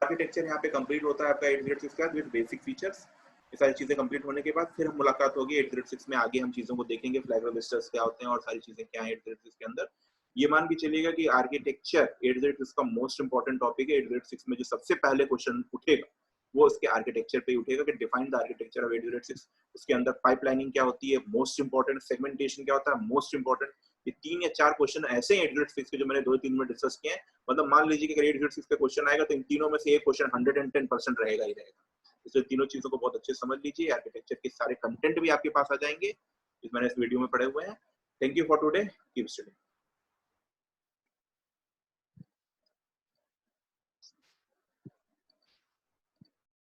आर्किटेक्चर यहाँ पे कंप्लीट होता है आपका 806 का विद बेसिक फीचर्स। ये सारी चीजें कंप्लीट होने के बाद फिर हम मुलाकात होगी 806 में, आगे हम चीजों को देखेंगे, फ्लैग रजिस्टर्स क्या होते हैं और सारी चीजें क्या है 806 के अंदर। ये मान के चलिएगा कि आर्किटेक्चर 806 का मोस्ट इंपॉर्टेंट टॉपिक है। 806 में जो सबसे पहले क्वेश्चन उठेगा वो इसके आर्किटेक्चर पे उठेगा कि डिफाइन द आर्किटेक्चर ऑफ 806। उसके अंदर पाइपलाइनिंग क्या होती है, मोस्ट इंपॉर्टेंट, सेगमेंटेशन क्या होता है, मोस्ट इंपॉर्टेंट। ये 3 या 4 क्वेश्चन ऐसे हैं 806 के जो मैंने 2-3 में डिस्कस किए हैं। मतलब मान लीजिए कि 806 का क्वेश्चन आएगा तो इन तीनों में से एक क्वेश्चन 110% रहेगा ही रहेगा। इसलिए तीनों चीजों को बहुत अच्छे से समझ लीजिए। आर्किटेक्चर के सारे कंटेंट भी आपके पास आ जाएंगे, मैंने इस वीडियो में पढ़े हुए हैं। Thank you for today, keep studying.